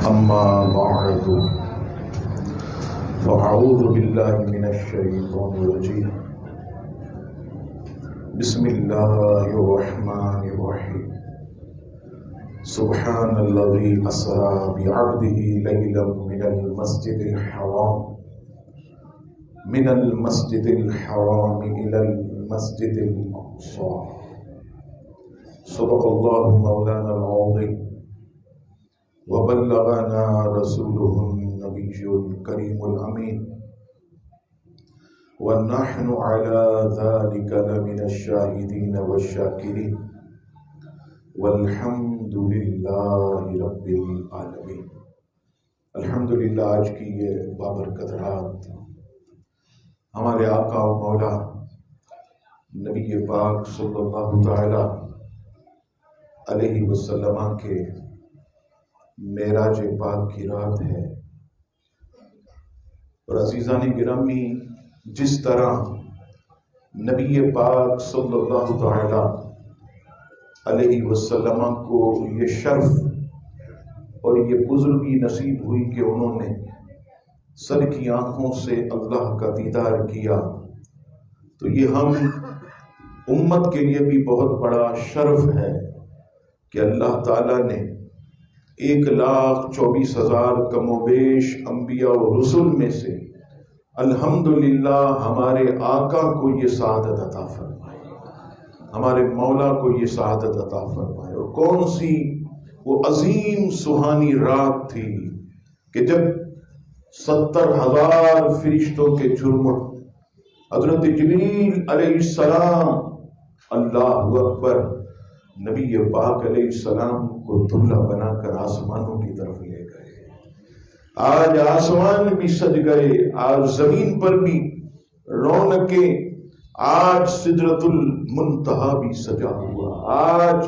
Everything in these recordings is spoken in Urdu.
أما بعد فأعوذ بالله من الشيطان الرجيم بسم الله الرحمن الرحيم سبحان الذي أسرى بعبده ليلا من المسجد الحرام إلى المسجد الأقصى صدق الله مولانا العظيم وبلغنا رسوله النبي الكريم الأمين ونحن على ذلك لمن الشاهدين والشاكرين والحمد لله رب العالمين۔ الحمدللہ آج کی یہ بابرکت رات ہمارے آقا و مولا نبی پاک صلی اللہ تعالی علیہ وسلم کے معراج پاک کی رات ہے، اور عزیزان گرامی، جس طرح نبی پاک صلی اللہ تعالی علیہ وسلم کو یہ شرف اور یہ بزرگی نصیب ہوئی کہ انہوں نے سر کی آنکھوں سے اللہ کا دیدار کیا، تو یہ ہم امت کے لیے بھی بہت بڑا شرف ہے کہ اللہ تعالیٰ نے 1,24,000 کم و بیش انبیاء و رسول میں سے الحمدللہ ہمارے آقا کو یہ سعادت عطا فرمائے، ہمارے مولا کو یہ سعادت عطا فرمائے۔ اور کون سی وہ عظیم سہانی رات تھی کہ جب 70,000 فرشتوں کے جھرمٹ حضرت جبریل علیہ السلام اللہ اکبر نبی پاک علیہ السلام کو دلہا بنا کر آسمانوں کی طرف لے گئے۔ آج آسمان بھی سج گئے، آج زمین پر بھی رونقیں، آج سدرۃ المنتہا بھی سجا ہوا، آج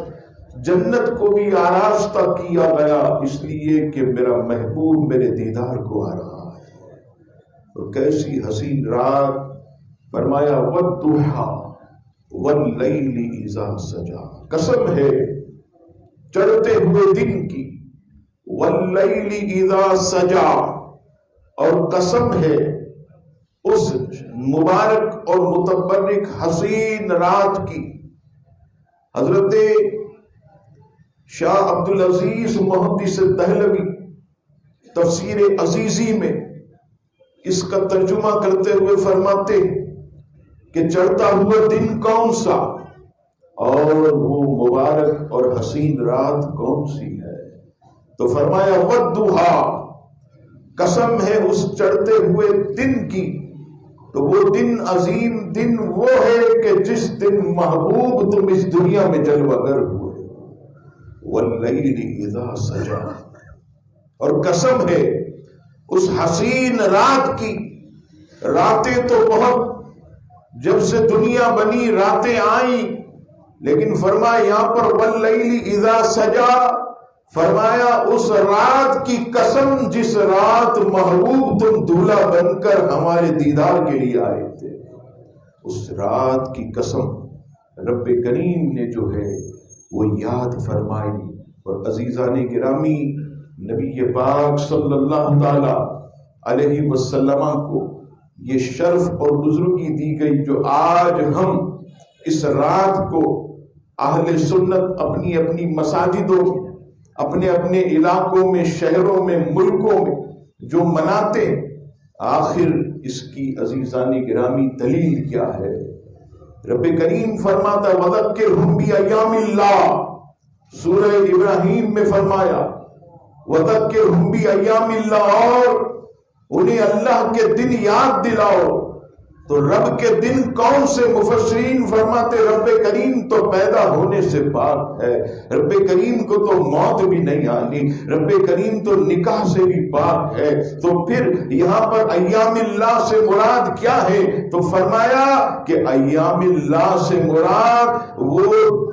جنت کو بھی آراستہ کیا گیا، اس لیے کہ میرا محبوب میرے دیدار کو آ رہا ہے۔ اور کیسی حسین رات، فرمایا والضحیٰ واللیل اذا سجا، قسم ہے چڑھتے ہوئے دن کی، واللیل اذا سجا، اور قسم ہے اس مبارک اور متبرک حسین رات کی۔ حضرت شاہ عبدالعزیز محدث دہلوی تفسیر عزیزی میں اس کا ترجمہ کرتے ہوئے فرماتے کہ چڑھتا ہوا دن کون سا اور وہ مبارک اور حسین رات کون سی ہے، تو فرمایا والضحیٰ، قسم ہے اس چڑھتے ہوئے دن کی، تو وہ دن عظیم دن وہ ہے کہ جس دن محبوب تم اس دنیا میں جلوہ گر ہوئے، واللیل اذا سجا، اور قسم ہے اس حسین رات کی۔ راتیں تو بہت، جب سے دنیا بنی راتیں آئیں، لیکن فرمایا یہاں پر واللیل اذا سجا، فرمایا اس رات کی قسم جس رات محبوب تم دولہا بن کر ہمارے دیدار کے لیے آئے تھے، اس رات کی قسم رب کریم نے جو ہے وہ یاد فرمائی۔ اور عزیزان گرامی، نبی پاک صلی اللہ تعالی علیہ وسلم کو یہ شرف اور بزرگی دی گئی، جو آج ہم اس رات کو اہل سنت اپنی اپنی مساجدوں میں، اپنے اپنے علاقوں میں، شہروں میں، ملکوں میں جو مناتے، آخر اس کی عزیزان گرامی دلیل کیا ہے؟ رب کریم فرماتا وَذَكِّرْهُمْ بِأَيَّامِ اللَّهِ، سورہ ابراہیم میں فرمایا وَذَكِّرْهُمْ بِأَيَّامِ اللَّهِ، اور انہیں اللہ کے دن یاد دلاؤ۔ تو رب کے دن کون سے؟ مفسرین فرماتے رب کریم تو پیدا ہونے سے پاک ہے، رب کریم کو تو موت بھی نہیں آنی، رب کریم تو نکاح سے بھی پاک ہے، تو پھر یہاں پر ایام اللہ سے مراد کیا ہے؟ تو فرمایا کہ ایام اللہ سے مراد وہ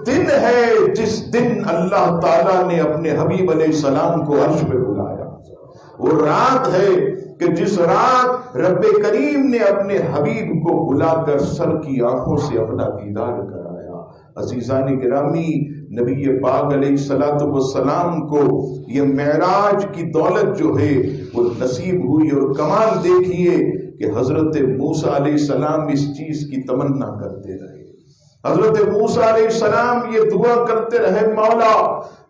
دن ہے جس دن اللہ تعالیٰ نے اپنے حبیب علیہ السلام کو عرش پہ بلایا، وہ رات ہے کہ جس رات رب کریم نے اپنے حبیب کو بلا کر سر کی آنکھوں سے اپنا دیدار کرایا۔ عزیزان گرامی، نبی پاک علیہ الصلوۃ والسلام کو یہ معراج کی دولت جو ہے وہ نصیب ہوئی، اور کمال دیکھیے کہ حضرت موسیٰ علیہ السلام اس چیز کی تمنا کرتے رہے۔ حضرت موسیٰ علیہ السلام یہ دعا کرتے رہے، مولا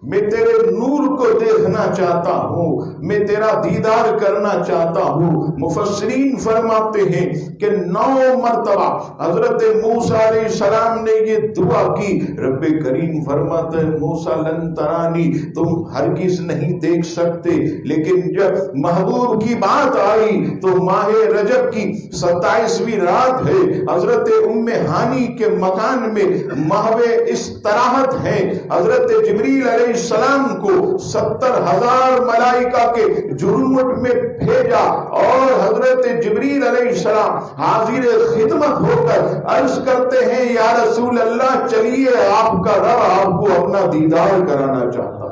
میں تیرے نور کو دیکھنا چاہتا ہوں، میں تیرا دیدار کرنا چاہتا ہوں۔ مفسرین فرماتے ہیں کہ 9 مرتبہ حضرت موسیٰ علیہ السلام نے یہ دعا کی۔ رب کریم فرماتے ہیں موسیٰ لن ترانی، تم ہرگز نہیں دیکھ سکتے، لیکن جب محبوب کی بات آئی تو ماہ رجب کی 27ویں رات ہے، حضرت ام ہانی کے مکان میں محو استراحت ہے۔ حضرت جبریل علیہ السلام کو 70,000 ملائکہ کے جرمٹ میں بھیجا، اور حضرت جبریل علیہ السلام حاضر خدمت ہو کر عرض کرتے ہیں یا رسول اللہ چلیے، آپ کا رب آپ کو اپنا دیدار کرانا چاہتا ہے۔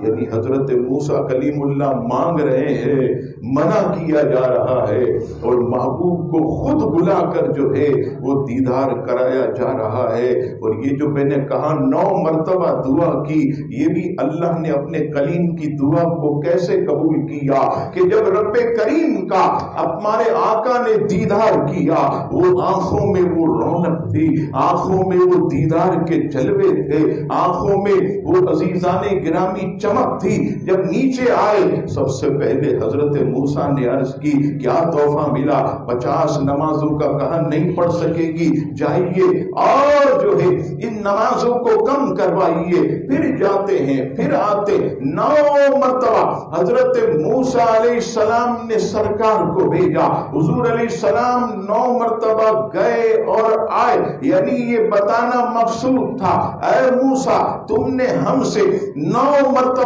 یعنی حضرت موسیٰ کلیم اللہ مانگ رہے ہیں، منع کیا جا رہا ہے، اور محبوب کو خود بلا کر جو ہے وہ دیدار کرایا جا رہا ہے۔ اور یہ جو میں نے کہا 9 مرتبہ دعا کی، یہ بھی اللہ نے اپنے کلیم کی دعا کو کیسے قبول کیا کہ جب رب کریم کا ہمارے آقا نے دیدار کیا، وہ آنکھوں میں وہ رونق تھی، آنکھوں میں وہ دیدار کے جلوے تھے، آنکھوں میں وہ عزیزان گرامی چمک تھی۔ جب نیچے آئے سب سے پہلے حضرت موسیٰ نے عرض کی کیا تحفہ ملا؟ 50 نمازوں کا کہا نہیں پڑھ سکے گی، جائیے اور جو ہے ان نمازوں کو کم کروائیے۔ پھر جاتے ہیں، پھر آتے، 9 مرتبہ حضرت موسیٰ علیہ السلام نے سرکار کو بھیجا، حضور علیہ السلام 9 مرتبہ گئے اور آئے۔ یعنی یہ بتانا مقصود تھا، اے موسیٰ تم نے ہم سے 9 مرتبہ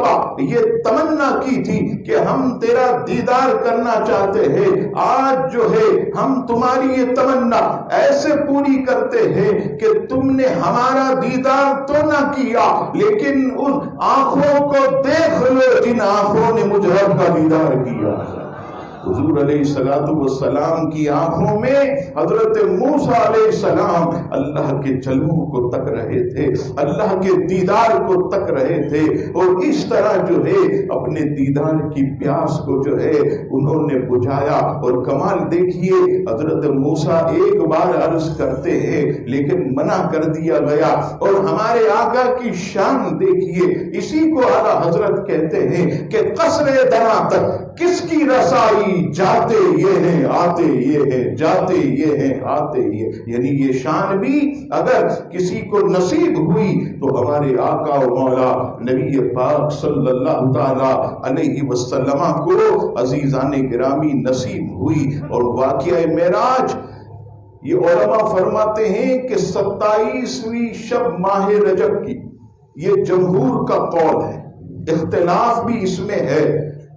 یہ تمنا کی تھی کہ ہم تیرا دیدار کرنا چاہتے ہیں، آج جو ہے ہم تمہاری یہ تمنا ایسے پوری کرتے ہیں کہ تم نے ہمارا دیدار تو نہ کیا لیکن ان آنکھوں کو دیکھ لو جن آنکھوں نے مجھ رب کا دیدار کیا۔ حضور علیہ السلام کی آنکھوں میں حضرت موسیٰ علیہ السلام اللہ کے جلووں کو تک رہے تھے، اللہ کے دیدار کو تک رہے تھے، اور اس طرح جو ہے اپنے دیدار کی پیاس کو جو ہے انہوں نے بجھایا۔ اور کمال دیکھیے حضرت موسیٰ ایک بار عرض کرتے ہیں لیکن منع کر دیا گیا، اور ہمارے آقا کی شان دیکھیے، اسی کو اعلیٰ حضرت کہتے ہیں کہ قصر دنا تک کس کی رسائی، جاتے یہ ہیں آتے یہ ہیں، جاتے یہ ہیں آتے یہ۔ یعنی یہ شان بھی اگر کسی کو نصیب ہوئی تو ہمارے آقا و مولا نبی پاک صلی اللہ تعالی علیہ وسلم کو عزیزان گرامی نصیب ہوئی۔ اور واقعہ معراج یہ علماء فرماتے ہیں کہ 27ویں شب ماہ رجب کی، یہ جمہور کا قول ہے، اختلاف بھی اس میں ہے،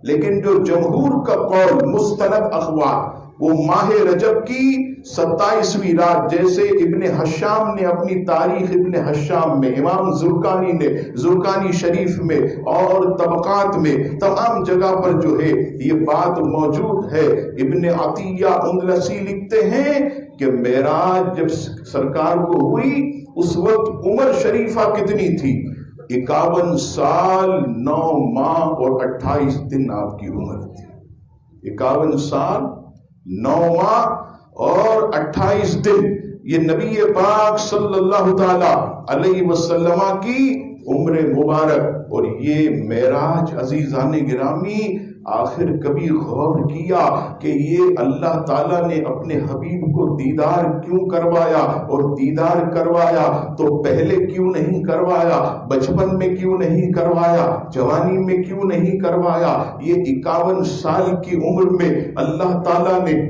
لیکن جو جمہور کا قول مستند اخبار وہ ماہ رجب کی 27ویں رات، جیسے ابن حشام نے اپنی تاریخ ابن حشام میں، امام زرقانی نے زرقانی شریف میں اور طبقات میں تمام جگہ پر جو ہے یہ بات موجود ہے۔ ابن عطیہ اندلسی لکھتے ہیں کہ معراج جب سرکار کو ہوئی اس وقت عمر شریفہ کتنی تھی؟ 51 سال 9 ماہ اور 28 دن آپ کی عمر تھی۔ 51 سال 9 ماہ اور 28 دن یہ نبی پاک صلی اللہ تعالی علیہ وسلم کی عمر مبارک۔ اور یہ معراج عزیزان گرامی آخر کبھی غور کیا کہ یہ اللہ تعالیٰ نے اپنے حبیب کو دیدار کیوں کروایا؟ اور دیدار کروایا تو پہلے کیوں نہیں کروایا؟ بچپن میں کیوں نہیں کروایا؟ جوانی میں کیوں نہیں کروایا؟ یہ 51 سال کی عمر میں اللہ تعالیٰ نے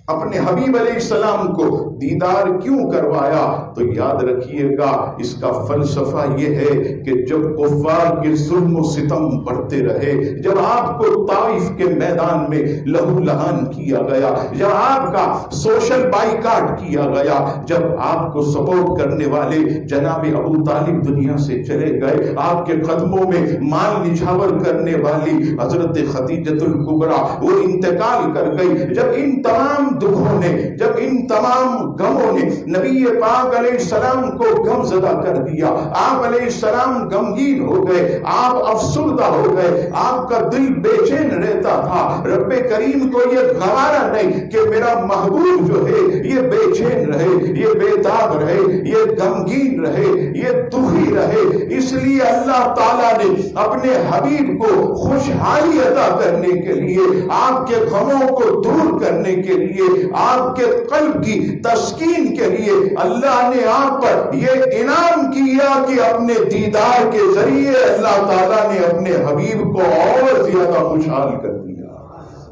اپنے حبیب علیہ السلام کو دیدار کیوں کروایا؟ تو یاد رکھیے گا اس کا فلسفہ یہ ہے کہ جب کفار کے ظلم و ستم بڑھتے رہے، جب آپ کو طائف کے میدان میں لہو لہان کیا گیا، جب آپ کا سوشل بائیکاٹ کیا گیا، جب آپ کو سپورٹ کرنے والے جناب ابو طالب دنیا سے چلے گئے، آپ کے قدموں میں مال نچھاور کرنے والی حضرت خدیجۃ الکبریٰ وہ انتقال کر گئی، جب ان تمام دکھوں نے، جب ان تمام غموں نے نبی پاک علیہ السلام کو غم زدہ کر دیا. آپ علیہ السلام غمگین ہو گئے, آپ افسردہ ہو گئے, آپ کا دل بے چین رہتا تھا. رب کریم کو یہ گوارا نہیں کہ میرا محبوب جو ہے یہ بے چین رہے, یہ بے داغ رہے, یہ غمگین رہے, یہ دکھی رہے. اس لیے اللہ تعالیٰ نے اپنے حبیب کو خوشحالی عطا کرنے کے لیے, آپ کے غموں کو دور کرنے کے لیے, آپ کے قلب کی تسکین کے لیے اللہ نے آپ پر یہ انعام کیا کہ اپنے دیدار کے ذریعے اللہ تعالیٰ نے اپنے حبیب کو اور زیادہ خوشحال کر دیا.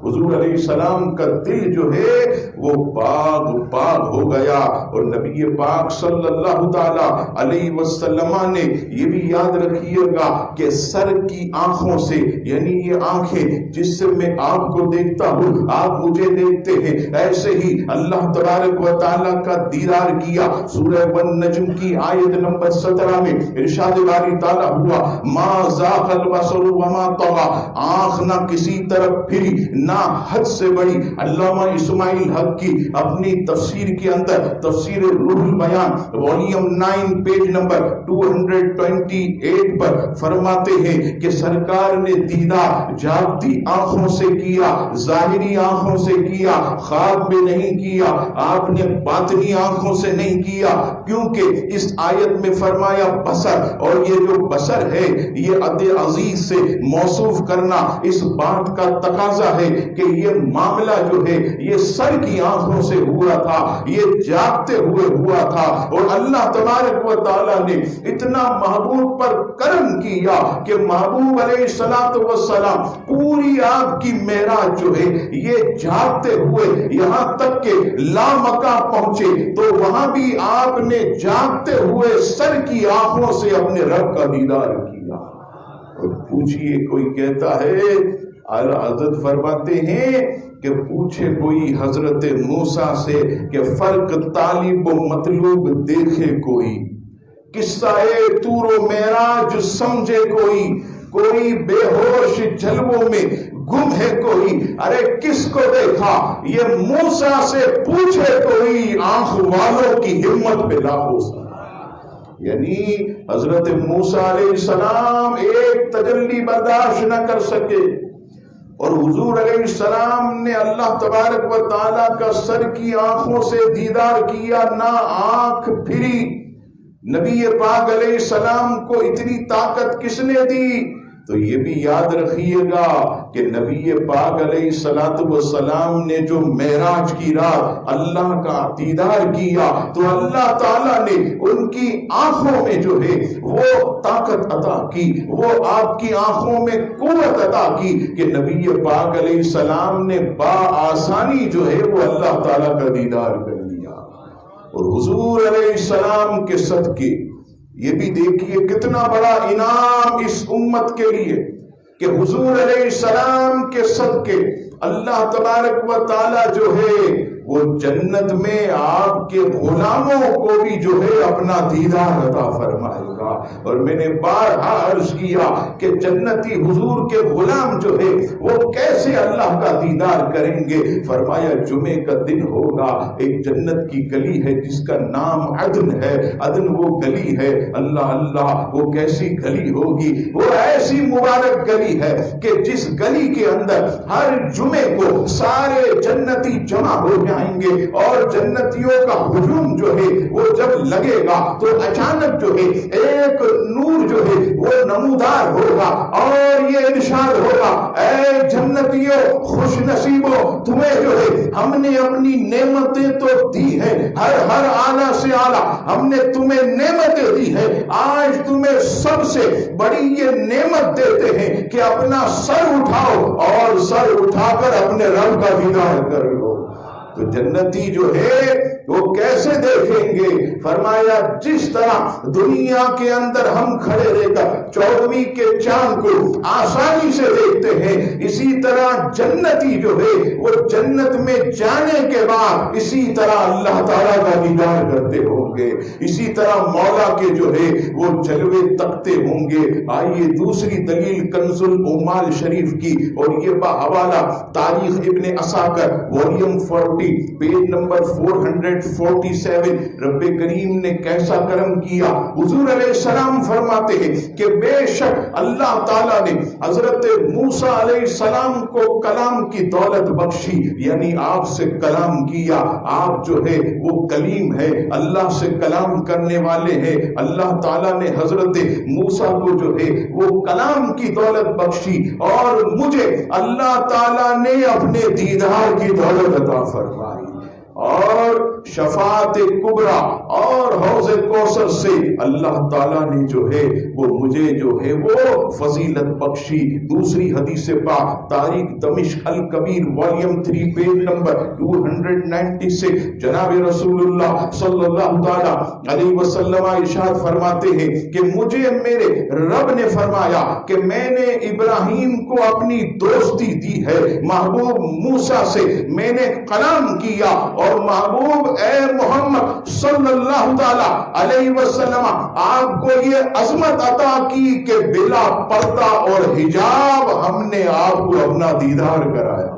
حضور علیہ السلام کا دل جو ہے وہ باغ باغ ہو گیا. اور نبی پاک صلی اللہ تعالی علیہ وسلم نے یہ بھی یاد رکھیے گا کہ سر کی آنکھوں سے, یعنی یہ آنکھیں جس سے میں آپ کو دیکھتا ہوں, آپ مجھے دیکھتے ہیں, ایسے ہی اللہ تبارک و تعالی کا دیدار کیا. سورہ والنجم کی آیت نمبر 17 میں ارشاد باری تعالی ہوا, ما زاغ البصر وما طغى, آنکھ نہ کسی طرف پھری نہ حد سے بڑی. علامہ اسماعیل حق کی اپنی تفسیر کے اندر تفسیر روح البیان والیوم 9 پیج نمبر 228 پر فرماتے ہیں کہ سرکار نے دیدار جاگتی آنکھوں سے کیا, ظاہری آنکھوں سے کیا, خواب میں نہیں کیا, آپ نے باطنی آنکھوں سے نہیں کیا. کیونکہ اس آیت میں فرمایا بصر, اور یہ جو بصر ہے یہ عد عزیز سے موصوف کرنا اس بات کا تقاضا ہے کہ یہ معاملہ جو ہے یہ سر کی آنکھوں سے ہوا تھا, یہ جاگتے ہوئے ہوا تھا. اور اللہ تبارک و تعالیٰ نے اتنا محبوب پر کرم کیا کہ محبوب علیہ السلام پوری آپ کی معراج جو ہے یہ جاگتے ہوئے یہاں تک کہ لامکہ پہنچے تو وہاں بھی آپ نے جاگتے ہوئے سر کی آنکھوں سے اپنے رب کا دیدار کیا. اور پوچھئے, کوئی کہتا ہے, اعلیٰ حضرت فرماتے ہیں کہ پوچھے کوئی حضرت موسیٰ سے کہ فرق طالب و مطلوب دیکھے کوئی, قصہ طور و معراج سمجھے کوئی, کوئی بے ہوش جلووں میں گم ہے کوئی, ارے کس کو دیکھا یہ موسیٰ سے پوچھے کوئی, آنکھ والوں کی ہمت پہ لاکھوں سا. یعنی حضرت موسیٰ علیہ السلام ایک تجلی برداشت نہ کر سکے, اور حضور علیہ السلام نے اللہ تبارک و تعالیٰ کا سر کی آنکھوں سے دیدار کیا, نہ آنکھ پھری. نبی پاک علیہ السلام کو اتنی طاقت کس نے دی؟ تو یہ بھی یاد رکھیے گا کہ نبی پاک علیہ السلام نے جو معراج کی رات اللہ کا دیدار کیا تو اللہ تعالیٰ نے ان کی آنکھوں میں جو ہے وہ طاقت عطا کی, وہ آپ کی آنکھوں میں قوت عطا کی کہ نبی پاک علیہ السلام نے بآسانی جو ہے وہ اللہ تعالیٰ کا دیدار کر لیا. اور حضور علیہ السلام کے صدقے یہ بھی دیکھیے کتنا بڑا انعام اس امت کے لیے کہ حضور علیہ السلام کے صدقے اللہ تبارک و تعالی جو ہے وہ جنت میں آپ کے غلاموں کو بھی جو ہے اپنا دیدار عطا فرمائے گا. اور میں نے بارہا عرض کیا کہ جنتی حضور کے غلام جو ہے وہ کیسے اللہ کا دیدار کریں گے. فرمایا جمعے کا دن ہوگا, ایک جنت کی گلی ہے جس کا نام عدن ہے, عدن وہ گلی ہے. اللہ اللہ وہ کیسی گلی ہوگی, وہ ایسی مبارک گلی ہے کہ جس گلی کے اندر ہر جمعے کو سارے جنتی جمع ہو جائیں گے اور جنتیوں کا ہجوم جو ہے وہ جب لگے گا تو اچانک جو ہے ایک نور جو ہے وہ نمودار ہوگا اور یہ ارشاد ہوگا, اے جنتیوں خوش نصیبوں, تمہیں جو ہے ہم نے اپنی نعمتیں تو دی ہیں, ہر اعلیٰ سے اعلیٰ ہم نے تمہیں نعمتیں دی ہیں, آج تمہیں سب سے بڑی یہ نعمت دیتے ہیں کہ اپنا سر اٹھاؤ اور سر اٹھا کر اپنے رب کا دیدار کر لو. تو جنتی جو ہے وہ کیسے دیکھیں گے؟ فرمایا جس طرح دنیا کے اندر ہم کھڑے رہ کر 14ویں کے چاند کو آسانی سے دیکھتے ہیں, اسی طرح جنتی جو ہے وہ جنت میں جانے کے بعد اسی طرح اللہ تعالیٰ کا دیدار کرتے ہوں گے, اسی طرح مولا کے جو ہے وہ جلوے تکتے ہوں گے. آئیے دوسری دلیل کنز العمال شریف کی, اور یہ بحوالہ تاریخ ابن عساکر والیوم 40 پیج نمبر 400 147 رب کریم نے کیسا کرم کیا. حضور علیہ السلام فرماتے ہیں کہ بے شک اللہ تعالیٰ نے حضرت موسیٰ علیہ السلام کو کلام کی دولت بخشی، یعنی آپ سے کلام کیا. آپ جو ہے وہ کلیم ہے، اللہ سے کلام کرنے والے ہیں. اللہ تعالیٰ نے حضرت موسیٰ کو جو ہے وہ کلام کی دولت بخشی، اور مجھے اللہ تعالیٰ نے اپنے دیدار کی دولت عطا فرمائی، اور شفاعت کبریٰ اور حوض کوثر سے اللہ تعالیٰ نے جو ہے وہ مجھے جو ہے وہ فضیلت بخشی. دوسری حدیث پاک تاریخ دمشق الکبیر والیوم 3 پیج نمبر 296 جناب رسول اللہ صلی اللہ تعالیٰ علیہ وسلم ارشاد فرماتے ہیں کہ مجھے میرے رب نے فرمایا کہ میں نے ابراہیم کو اپنی دوستی دی ہے، محبوب موسیٰ سے میں نے کلام کیا، اور محبوب اے محمد صلی اللہ تعالی علیہ وسلم آپ کو یہ عظمت عطا کی کہ بلا پردہ اور حجاب ہم نے آپ کو اپنا دیدار کرایا.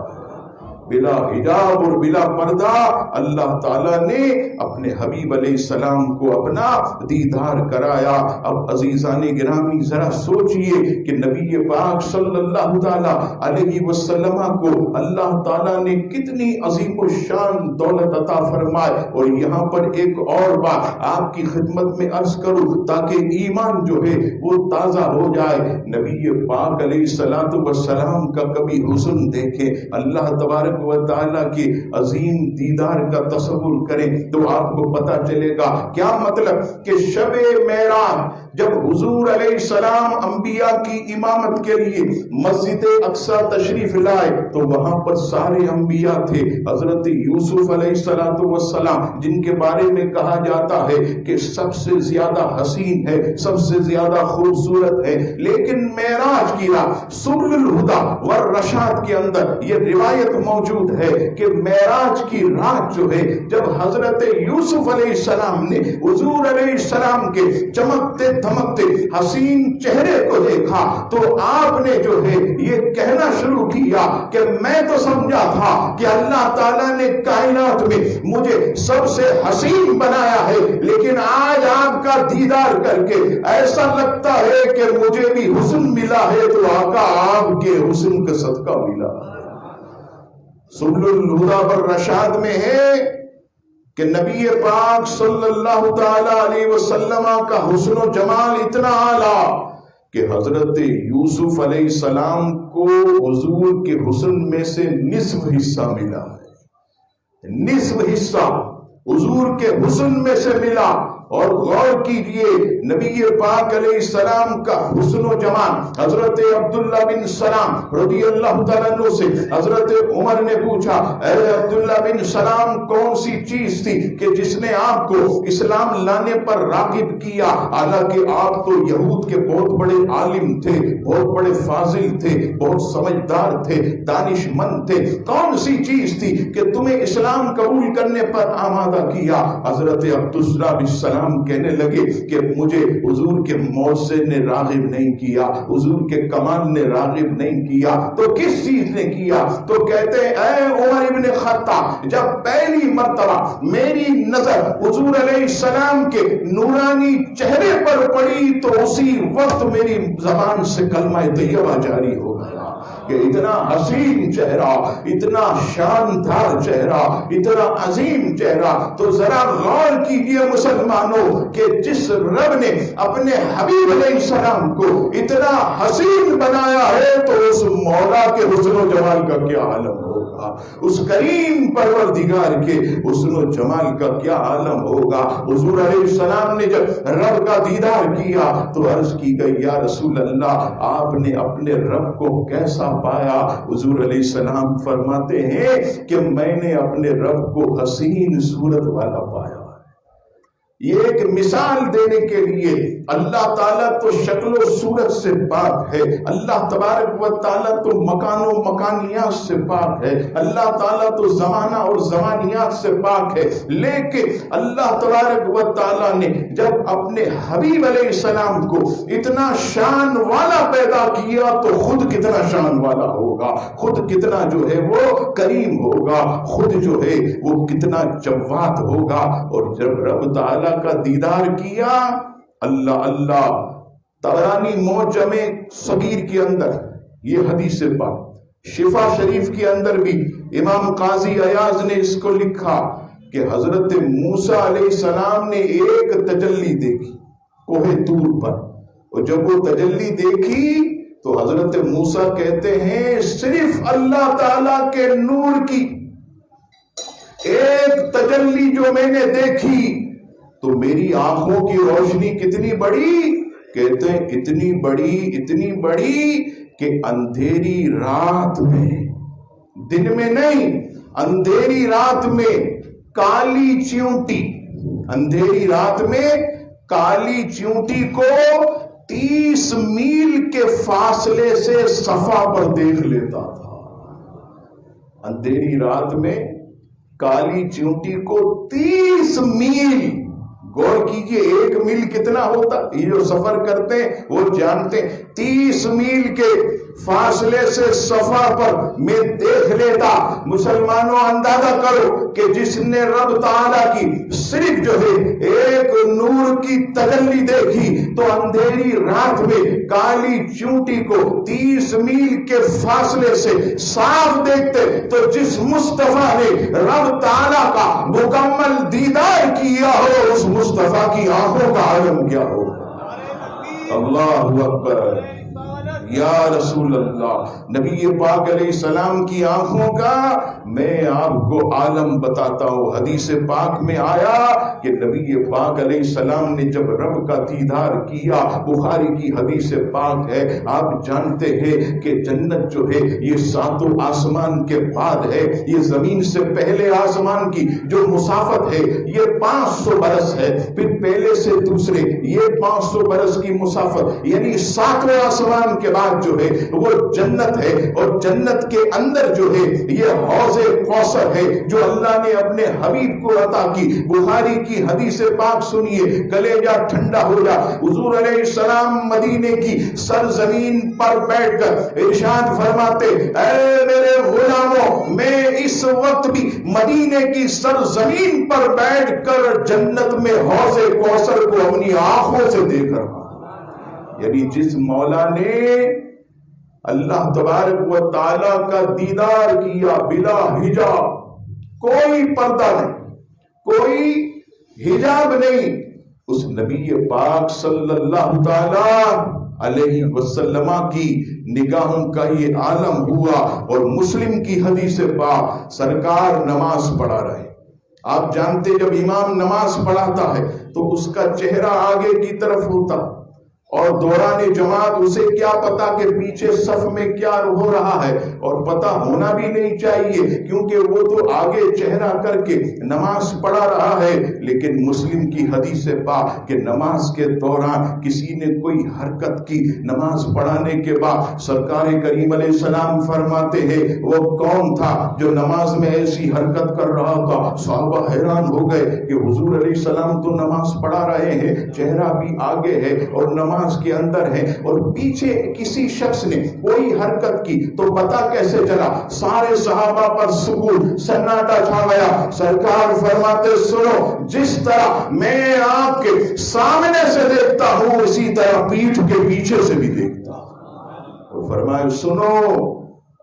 بلا حجاب اور بلا پردہ اللہ تعالیٰ نے اپنے حبیب علیہ السلام کو اپنا دیدار کرایا. اب عزیزان گرامی ذرا سوچئے کہ نبی پاک صلی اللہ تعالیٰ علیہ وسلم کو اللہ تعالیٰ نے کتنی عظیم و شان دولت عطا فرمائے. اور یہاں پر ایک اور بات آپ کی خدمت میں عرض کروں تاکہ ایمان جو ہے وہ تازہ ہو جائے. نبی پاک علیہ السلام کا کبھی حسن دیکھیں، اللہ تبارک و تعالیٰ کے عظیم دیدار کا تصور کریں تو آپ کو پتا چلے گا. کیا مطلب کہ شب معراج جب حضور علیہ السلام انبیاء کی امامت کے لیے مسجد اقصی تشریف لائے تو وہاں پر سارے انبیاء تھے. حضرت یوسف علیہ السلام جن کے بارے میں کہا جاتا ہے کہ سب سے زیادہ حسین ہے، سب سے زیادہ خوبصورت ہے، لیکن معراج کی رات سبل الہدی والرشاد کے اندر یہ روایت موجود ہے کہ معراج کی رات جو ہے جب حضرت یوسف علیہ السلام نے حضور علیہ السلام کے چمکتے دھمکتے حسین چہرے کو دیکھا تو آپ نے جو ہے یہ کہنا شروع کیا کہ میں تو سمجھا تھا کہ اللہ تعالیٰ نے کائنات میں مجھے سب سے حسین بنایا ہے، لیکن آج آپ کا دیدار کر کے ایسا لگتا ہے کہ مجھے بھی حسن ملا ہے تو آقا آپ کے حسن کا صدقہ ملا. سبل الہدی والرشاد میں ہے کہ نبی پاک صلی اللہ تعالی علیہ وسلم کا حسن و جمال اتنا اعلیٰ کہ حضرت یوسف علیہ السلام کو حضور کے حسن میں سے نصف حصہ ملا ہے. نصف حصہ حضور کے حسن میں سے ملا. اور غور کیجئے نبی پاک علیہ السلام کا حسن و جمال. حضرت عبداللہ بن سلام رضی اللہ تعالیٰ عنہ سے حضرت عمر نے پوچھا اے عبداللہ بن سلام کون سی چیز تھی کہ جس نے آپ کو اسلام لانے پر راغب کیا؟ حالانکہ آپ تو یہود کے بہت بڑے عالم تھے، بہت بڑے فاضل تھے، بہت سمجھدار تھے، دانش مند تھے. کون سی چیز تھی کہ تمہیں اسلام قبول کرنے پر آمادہ کیا؟ حضرت عبداللہ بن سلام کہنے لگے کہ مجھے حضور کے معجزے نے راغب نہیں کیا، حضور کے کمال نے راغب نہیں کیا. تو کس چیز نے کیا؟ تو کہتے ہیں اے عمر ابن خطاب جب پہلی مرتبہ میری نظر حضور علیہ السلام کے نورانی چہرے پر پڑی تو اسی وقت میری زبان سے کلمہ طیبہ جاری ہو گیا کہ اتنا حسین چہرہ، اتنا شاندار چہرہ، اتنا عظیم چہرہ. تو ذرا غور کیجئے مسلمانوں کہ جس رب نے اپنے حبیب علیہ السلام کو اتنا حسین بنایا ہے تو اس مولا کے حسن و جمال کا کیا عالم ہوگا، اس کریم پروردگار کے حسن و جمال کا کیا عالم ہوگا. حضور علیہ السلام نے جب رب کا دیدار کیا تو عرض کی گئی یا رسول اللہ آپ نے اپنے رب کو کیسا پایا؟ حضور علیہ السلام فرماتے ہیں کہ میں نے اپنے رب کو حسین صورت والا پایا. یہ ایک مثال دینے کے لیے اللہ تعالیٰ تو شکل و صورت سے پاک ہے، اللہ تبارک و تعالیٰ تو مکان و مکانیات سے پاک ہے، اللہ تعالیٰ تو زمانہ اور زمانیات سے پاک ہے، لیکن اللہ تبارک و تعالیٰ نے جب اپنے حبیب علیہ السلام کو اتنا شان والا پیدا کیا تو خود کتنا شان والا ہوگا، خود کتنا جو ہے وہ کریم ہوگا، خود جو ہے وہ کتنا جواد ہوگا۔ اور جب رب تعالیٰ کا دیدار کیا، اللہ طبرانی معجم صغیر کے اندر یہ حدیث پاک، شفا شریف کے اندر بھی امام قاضی ایاز نے اس کو لکھا کہ حضرت موسیٰ علیہ السلام نے ایک تجلی دیکھی کوہ طور پر، اور جب وہ تجلی دیکھی تو حضرت موسیٰ کہتے ہیں صرف اللہ تعالیٰ کے نور کی ایک تجلی جو میں نے دیکھی تو میری آنکھوں کی روشنی کتنی بڑی، کہتے ہیں اتنی بڑی کہ اندھیری رات میں، دن میں نہیں، اندھیری رات میں کالی چیونٹی، اندھیری رات میں کالی چیونٹی کو 30 میل کے فاصلے سے صفا پر دیکھ لیتا تھا۔ اندھیری رات میں کالی چیونٹی کو 30 میل، غور کیجئے 1 میل کتنا ہوتا، یہ جو سفر کرتے ہیں وہ جانتے ہیں، 30 میل کے فاصلے سے صفا پر میں دیکھ لیتا۔ مسلمانوں اندازہ کرو کہ جس نے رب تعالیٰ کی صرف جو ہے ایک نور کی تجلی دیکھی تو اندھیری رات میں کالی چونٹی کو 30 میل کے فاصلے سے صاف دیکھتے، تو جس مصطفیٰ نے رب تعالیٰ کا مکمل دیدار کیا ہو اس مصطفیٰ کی آنکھوں کا عالم کیا ہو۔ اللہ اکبر، یا رسول اللہ، نبی پاک علیہ السلام کی آنکھوں کا میں آپ کو عالم بتاتا ہوں۔ حدیث پاک میں آیا کہ نبی پاک علیہ السلام نے جب رب کا دیدار کیا، بخاری کی حدیث پاک ہے، آپ جانتے ہیں کہ جنت جو ہے یہ 7 آسمان کے بعد ہے، یہ زمین سے پہلے آسمان کی جو مسافت ہے یہ 500 برس ہے، پھر پہلے سے دوسرے یہ 500 برس کی مسافت، یعنی 7ویں آسمان کے بعد جو ہے وہ جنت ہے، اور جنت کے اندر جو ہے یہ حوض کوثر ہے جو اللہ نے اپنے حبیب کو عطا کی۔ بخاری کی حدیث پاک سنیے، کلیجہ ٹھنڈا ہو جا۔ حضور علیہ السلام مدینے کی سرزمین پر بیٹھ کر ارشاد فرماتے، اے میرے غلاموں، میں اس وقت بھی مدینے کی سرزمین پر بیٹھ کر جنت میں حوض کوثر کو اپنی آنکھوں سے دیکھ رہا ہوں۔ یعنی جس مولا نے اللہ تبارک و تعالی کا دیدار کیا بلا حجاب، کوئی پردہ نہیں، کوئی حجاب نہیں، اس نبی پاک صلی اللہ تعالی علیہ وسلم کی نگاہوں کا یہ عالم ہوا۔ اور مسلم کی حدیث پاک، سرکار نماز پڑھا رہے، آپ جانتے جب امام نماز پڑھاتا ہے تو اس کا چہرہ آگے کی طرف ہوتا، اور دوران جماعت اسے کیا پتا کہ پیچھے صف میں کیا ہو رہا ہے، اور پتا ہونا بھی نہیں چاہیے کیونکہ وہ تو آگے چہرہ کر کے نماز پڑھا رہا ہے۔ لیکن مسلم کی حدیث پاک کہ نماز کے دوران کسی نے کوئی حرکت کی، نماز پڑھانے کے بعد سرکار کریم علیہ السلام فرماتے ہیں وہ کون تھا جو نماز میں ایسی حرکت کر رہا تھا؟ صحابہ حیران ہو گئے کہ حضور علیہ السلام تو نماز پڑھا رہے ہیں، چہرہ بھی آگے ہے اور نماز کے اندر ہے، اور پیچھے کسی شخص نے کوئی حرکت کی تو پتا کیسے چلا؟ سارے صحابہ پر سکون سناٹا چھا گیا۔ سرکار فرماتے سنو، جس طرح میں آپ کے سامنے سے دیکھتا ہوں اسی طرح پیٹھ کے پیچھے سے بھی دیکھتا ہوں۔ فرمائے سنو،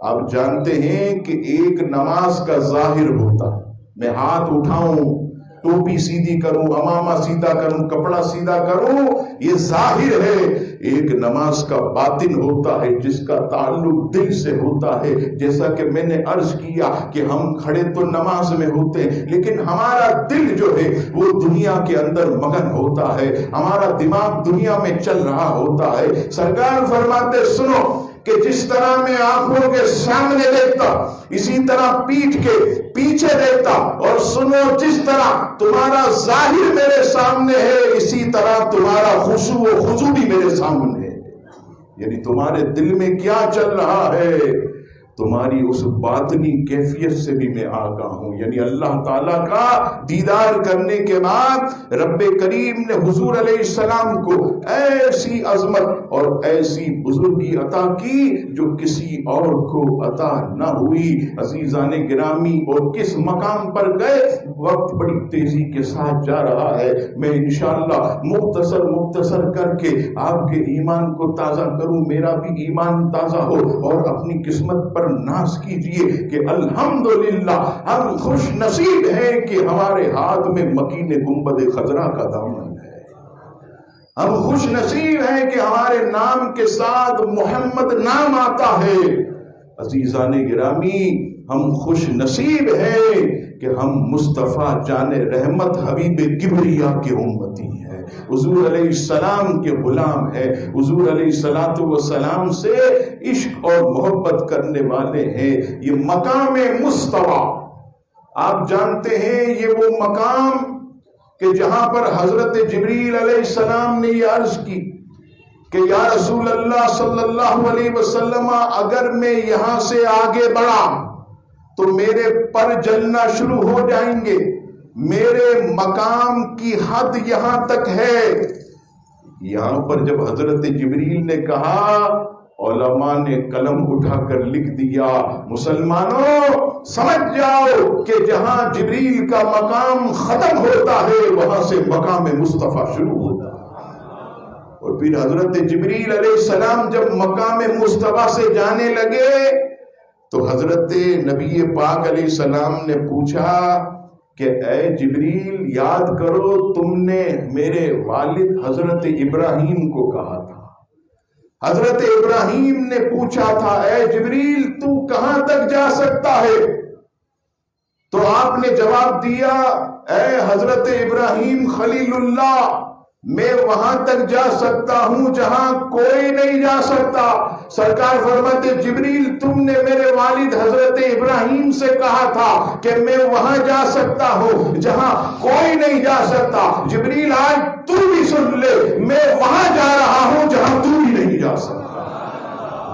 آپ جانتے ہیں کہ ایک نماز کا ظاہر ہوتا، میں ہاتھ اٹھاؤں، ٹوپی سیدھی کروں، امامہ سیدھا کروں، کپڑا سیدھا کروں، یہ ظاہر ہے۔ ایک نماز کا باطن ہوتا ہے جس کا تعلق دل سے ہوتا ہے۔ جیسا کہ میں نے عرض کیا کہ ہم کھڑے تو نماز میں ہوتے ہیں لیکن ہمارا دل جو ہے وہ دنیا کے اندر مگن ہوتا ہے، ہمارا دماغ دنیا میں چل رہا ہوتا ہے۔ سرکار فرماتے سنو، کہ جس طرح میں آنکھوں کے سامنے دیکھتا اسی طرح پیٹھ کے پیچھے دیکھتا، اور سنو جس طرح تمہارا ظاہر میرے سامنے ہے اسی طرح تمہارا خشوع و خضوع بھی میرے سامنے ہے. یعنی تمہارے دل میں کیا چل رہا ہے، تمہاری اس باطنی کیفیت سے بھی میں آگاہ ہوں. یعنی اللہ تعالیٰ کا دیدار کرنے کے بعد رب کریم نے حضور علیہ السلام کو ایسی عظمت اور ایسی بزرگی عطا کی جو کسی اور کو عطا نہ ہوئی. عزیزان گرامی، اور کس مقام پر گئے؟ وقت بڑی تیزی کے ساتھ جا رہا ہے، میں انشاءاللہ مختصر کر کے آپ کے ایمان کو تازہ کروں، میرا بھی ایمان تازہ ہو، اور اپنی قسمت پر ناز کیجئے کہ الحمدللہ ہم خوش نصیب ہیں کہ ہمارے ہاتھ میں مکین گنبد خضرا کا دامن ہے. ہم خوش نصیب ہیں کہ ہمارے نام کے ساتھ محمد نام آتا ہے. عزیزان گرامی، ہم خوش نصیب ہیں کہ ہم مصطفیٰ جان رحمت حبیب کبریا کے امتی ہیں، حضور علیہ السلام کے غلام ہیں، حضور علیہ السلام سے عشق اور محبت کرنے والے ہیں. یہ مقام مستوی آپ جانتے ہیں، یہ وہ مقام کہ جہاں پر حضرت جبریل علیہ السلام نے یہ عرض کی کہ یا رسول اللہ صلی اللہ علیہ وسلم، اگر میں یہاں سے آگے بڑھا تو میرے پر جلنا شروع ہو جائیں گے، میرے مقام کی حد یہاں تک ہے. یہاں پر جب حضرت جبریل نے کہا، علماء نے قلم اٹھا کر لکھ دیا، مسلمانوں سمجھ جاؤ کہ جہاں جبریل کا مقام ختم ہوتا ہے وہاں سے مقام مصطفیٰ شروع ہوتا ہے. اور پھر حضرت جبریل علیہ السلام جب مقام مصطفیٰ سے جانے لگے تو حضرت نبی پاک علیہ السلام نے پوچھا کہ اے جبریل، یاد کرو تم نے میرے والد حضرت ابراہیم کو کہا تھا. حضرت ابراہیم نے پوچھا تھا اے جبریل تو کہاں تک جا سکتا ہے؟ تو آپ نے جواب دیا اے حضرت ابراہیم خلیل اللہ، میں وہاں تک جا سکتا ہوں جہاں کوئی نہیں جا سکتا. سرکار فرماتے جبریل تم نے میرے والد حضرت ابراہیم سے کہا تھا کہ میں وہاں جا سکتا ہوں جہاں کوئی نہیں جا سکتا. جبریل آج تو بھی سن لے، میں وہاں جا رہا ہوں جہاں تو بھی نہیں جا سکتا.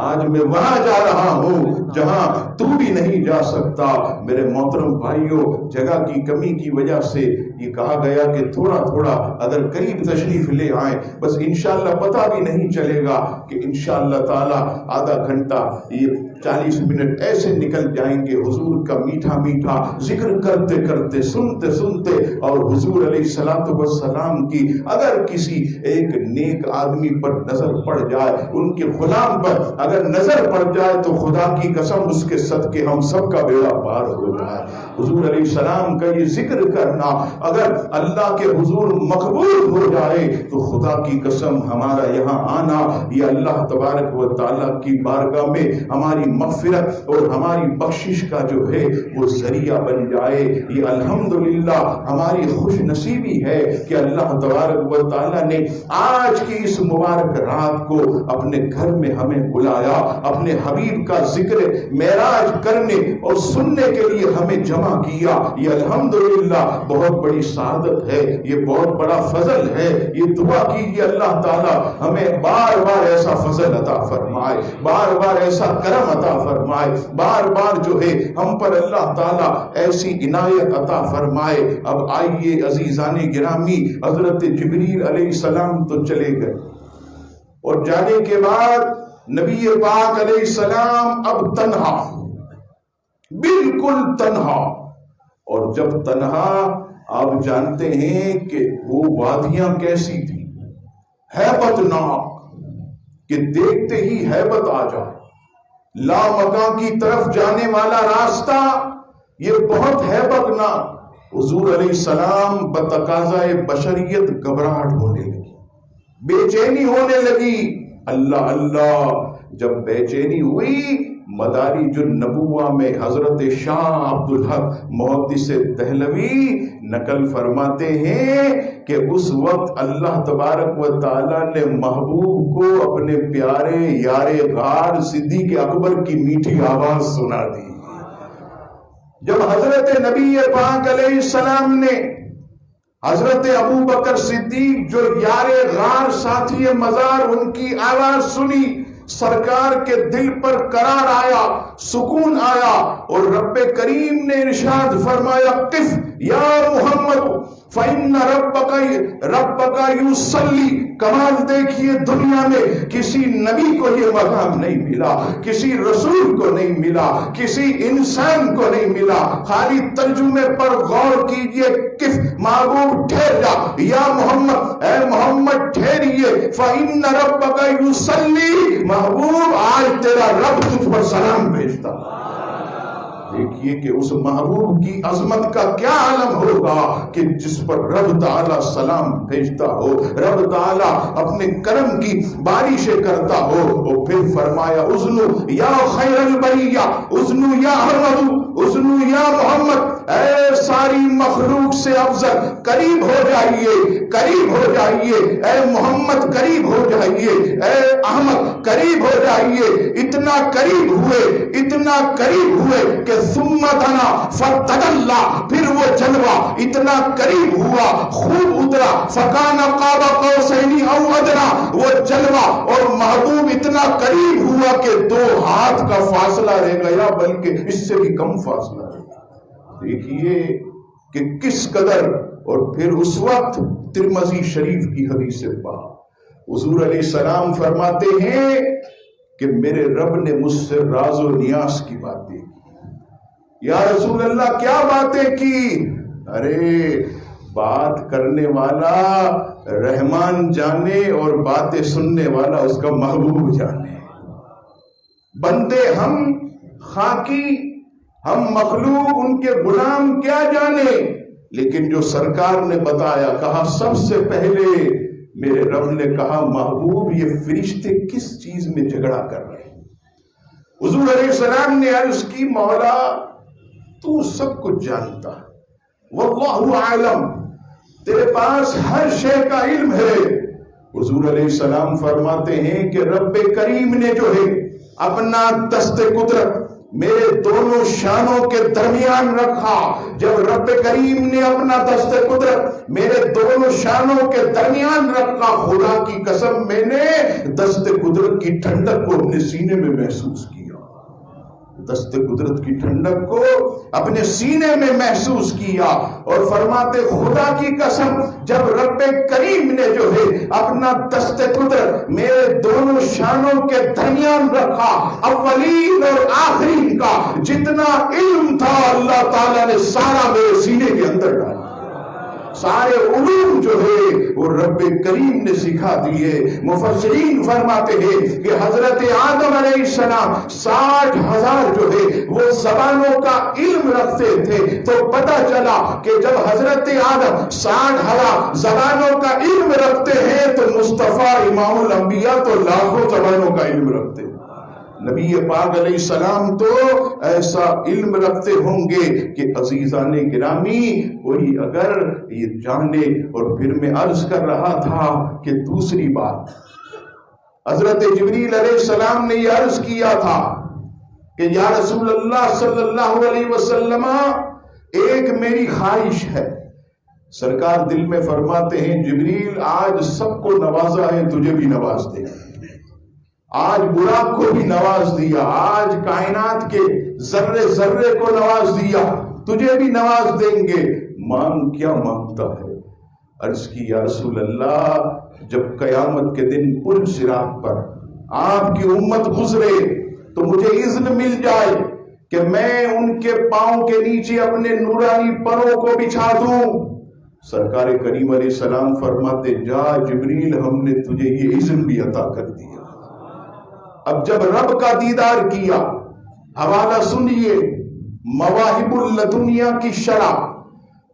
آج میں وہاں جا رہا ہوں جہاں تو بھی نہیں جا سکتا. میرے محترم بھائیوں، جگہ کی کمی کی وجہ سے یہ کہا گیا کہ تھوڑا تھوڑا اگر قریب تشریف لے آئیں، بس انشاءاللہ پتہ بھی نہیں چلے گا کہ انشاءاللہ تعالی آدھا گھنٹہ یہ 40 منٹ ایسے نکل جائیں گے حضور کا میٹھا میٹھا ذکر کرتے کرتے، سنتے سنتے. اور حضور علیہ السلام کی اگر کسی ایک نیک آدمی پر نظر پڑ جائے، ان کے غلام پر اگر نظر پڑ جائے تو خدا کی قسم اس کے صدقے ہم سب کا بیڑا پار ہو جائے. حضور علیہ السلام کا یہ ذکر کرنا اگر اللہ کے حضور مقبول ہو جائے تو خدا کی قسم ہمارا یہاں آنا یہ اللہ تبارک و تعالیٰ کی بارگاہ میں ہماری مغفرت اور ہماری بخشش کا جو ہے وہ ذریعہ بن جائے. یہ الحمدللہ ہماری خوش نصیبی ہے کہ اللہ تبارک و تعالیٰ نے آج کی اس مبارک رات کو اپنے گھر میں ہمیں بلایا، اپنے حبیب کا ذکر معراج کرنے اور سننے کے لیے ہمیں جمع کیا. یہ الحمدللہ بہت بڑی سعادت ہے، یہ بہت بڑا فضل ہے. یہ دعا کیجیے اللہ تعالیٰ ہمیں بار بار ایسا فضل عطا فرمائے، بار بار ایسا کرم عطا فرمائے، بار بار جو ہے ہم پر اللہ تعالیٰ ایسی عنایت عطا فرمائے. اب آئیے عزیزان گرامی، حضرت جبریل علیہ السلام تو چلے گئے اور جانے کے بعد نبی پاک علیہ السلام اب تنہا، بالکل تنہا. اور جب تنہا، آپ جانتے ہیں کہ وہ وادیاں کیسی تھی، ہیبت ناک، کہ دیکھتے ہی ہیبت آ جائے. لامکان کی طرف جانے والا راستہ یہ بہت ہیبت ناک. حضور علیہ السلام بتقاضائے بشریت گھبراہٹ ہونے لگی، بے چینی ہونے لگی. اللہ اللہ جب بے چینی ہوئی، مدارج النبوہ میں حضرت شاہ عبدالحق محدث دہلوی نقل فرماتے ہیں کہ اس وقت اللہ تبارک و تعالیٰ نے محبوب کو اپنے پیارے یار غار صدیق اکبر کی میٹھی آواز سنا دی۔ جب حضرت نبی پاک علیہ السلام نے حضرت ابو بکر صدیق جو یار غار ساتھی مزار ان کی آواز سنی، سرکار کے دل پر قرار آیا، سکون آیا، اور رب کریم نے ارشاد فرمایا قف یا محمد فإن ربک یصلی۔ کمال دیکھیے، دنیا میں کسی نبی کو یہ مقام نہیں ملا، کسی رسول کو نہیں ملا، کسی انسان کو نہیں ملا۔ خالی ترجمے پر غور کیجئے، قف محبوب ٹھہر جا، یا محمد اے محمد ٹھہریے، فإن ربک یصلی، محبوب آج تیرا رب تجھ پر سلام بھیجتا۔ دیکھیے کہ اس محبوب کی عظمت کا کیا عالم ہوگا کہ جس پر رب تعالیٰ سلام بھیجتا ہو، رب تعالیٰ اپنے کرم کی بارشیں کرتا ہو۔ اور پھر فرمایا اذنو یا خیر البریہ، اذنو یا احمد، اذنو یا محمد، اے ساری مخلوق سے افضل قریب ہو جائیے، قریب ہو جائیے، اے محمد قریب ہو جائیے، اے احمد قریب ہو جائیے۔ اتنا قریب ہوئے، اتنا قریب ہوئے کہ ثم دنا فتدلی، پھر وہ جلوہ اتنا قریب ہوا، خوب اترا، فکان قاب قوسین او ادنی، وہ جلوہ اور محبوب اتنا قریب ہوا کہ 2 ہاتھ کا فاصلہ رہ گیا، بلکہ اس سے بھی کم فاصلہ رہ گیا۔ دیکھیے کہ کس قدر۔ اور پھر اس وقت ترمذی شریف کی حدیث پاک حضور علیہ السلام فرماتے ہیں کہ میرے رب نے مجھ سے راز و نیاز کی باتیں کی۔ یا رسول اللہ کیا باتیں کی؟ ارے بات کرنے والا رحمان جانے اور باتیں سننے والا اس کا محبوب جانے۔ بندے ہم خاکی، ہم مخلوق، ان کے غلام کیا جانے، لیکن جو سرکار نے بتایا، کہا سب سے پہلے میرے رب نے کہا محبوب یہ فرشتے کس چیز میں جھگڑا کر رہے ہیں؟ حضور علیہ السلام نے عرض کی مولا تو سب کچھ جانتا ہے، واللہ اعلم، تیرے پاس ہر شے کا علم ہے۔ حضور علیہ السلام فرماتے ہیں کہ رب کریم نے جو ہے اپنا دست قدرت میرے دونوں شانوں کے درمیان رکھا۔ جب رب کریم نے اپنا دست قدرت میرے دونوں شانوں کے درمیان رکھا، خدا کی قسم میں نے دست قدرت کی ٹھنڈک کو اپنے سینے میں محسوس کیا، دست قدرت کی ٹھنڈک کو اپنے سینے میں محسوس کیا۔ اور فرماتے خدا کی قسم جب رب کریم نے جو ہے اپنا دست قدرت میرے دونوں شانوں کے درمیان رکھا، اولین اور آخرین کا جتنا علم تھا اللہ تعالیٰ نے سارا میرے سینے کے اندر ڈالا۔ سارے علوم جو ہے وہ رب کریم نے سکھا دیے۔ مفسرین فرماتے ہیں کہ حضرت آدم علیہ السلام 60,000 جو ہے وہ زبانوں کا علم رکھتے تھے، تو پتہ چلا کہ جب حضرت آدم 60,000 زبانوں کا علم رکھتے ہیں تو مصطفیٰ امام الانبیاء تو لاکھوں زبانوں کا علم رکھتے ہیں۔ نبی پاک علیہ السلام تو ایسا علم رکھتے ہوں گے کہ عزیزان گرامی کوئی اگر یہ جانے۔ اور پھر میں عرض کر رہا تھا کہ دوسری بات حضرت جبریل علیہ السلام نے یہ عرض کیا تھا کہ یا رسول اللہ صلی اللہ علیہ وسلم ایک میری خواہش ہے۔ سرکار دل میں فرماتے ہیں جبریل آج سب کو نوازا ہے، تجھے بھی نواز دے، آج براق کو بھی نواز دیا، آج کائنات کے ذرے ذرے کو نواز دیا، تجھے بھی نواز دیں گے، مانگ کیا مانگتا ہے؟ عرض کی یا رسول اللہ جب قیامت کے دن پل صراط پر آپ کی امت گزرے تو مجھے اذن مل جائے کہ میں ان کے پاؤں کے نیچے اپنے نورانی پروں کو بچھا دوں۔ سرکار کریم علیہ السلام فرماتے جا جبریل ہم نے تجھے یہ اذن بھی عطا کر دیا۔ اب جب رب کا دیدار کیا، حوالہ سنیے مواہب اللدنیہ کی شرح،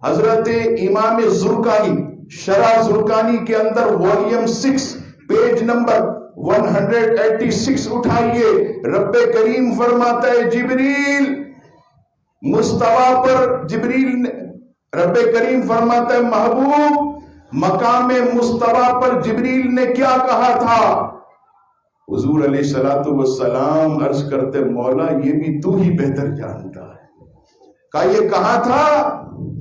حضرت امام زرقانی شرح زرقانی کے اندر والیوم 6 پیج نمبر 186 اٹھائیے. رب کریم فرماتا ہے جبریل مستوی پر، رب کریم فرماتا ہے محبوب مقام مستوی پر جبریل نے کیا کہا تھا؟ حضور علیہ الصلوۃ والسلام عرض کرتے مولا یہ بھی تو ہی بہتر جانتا ہے. کہا یہ کہا تھا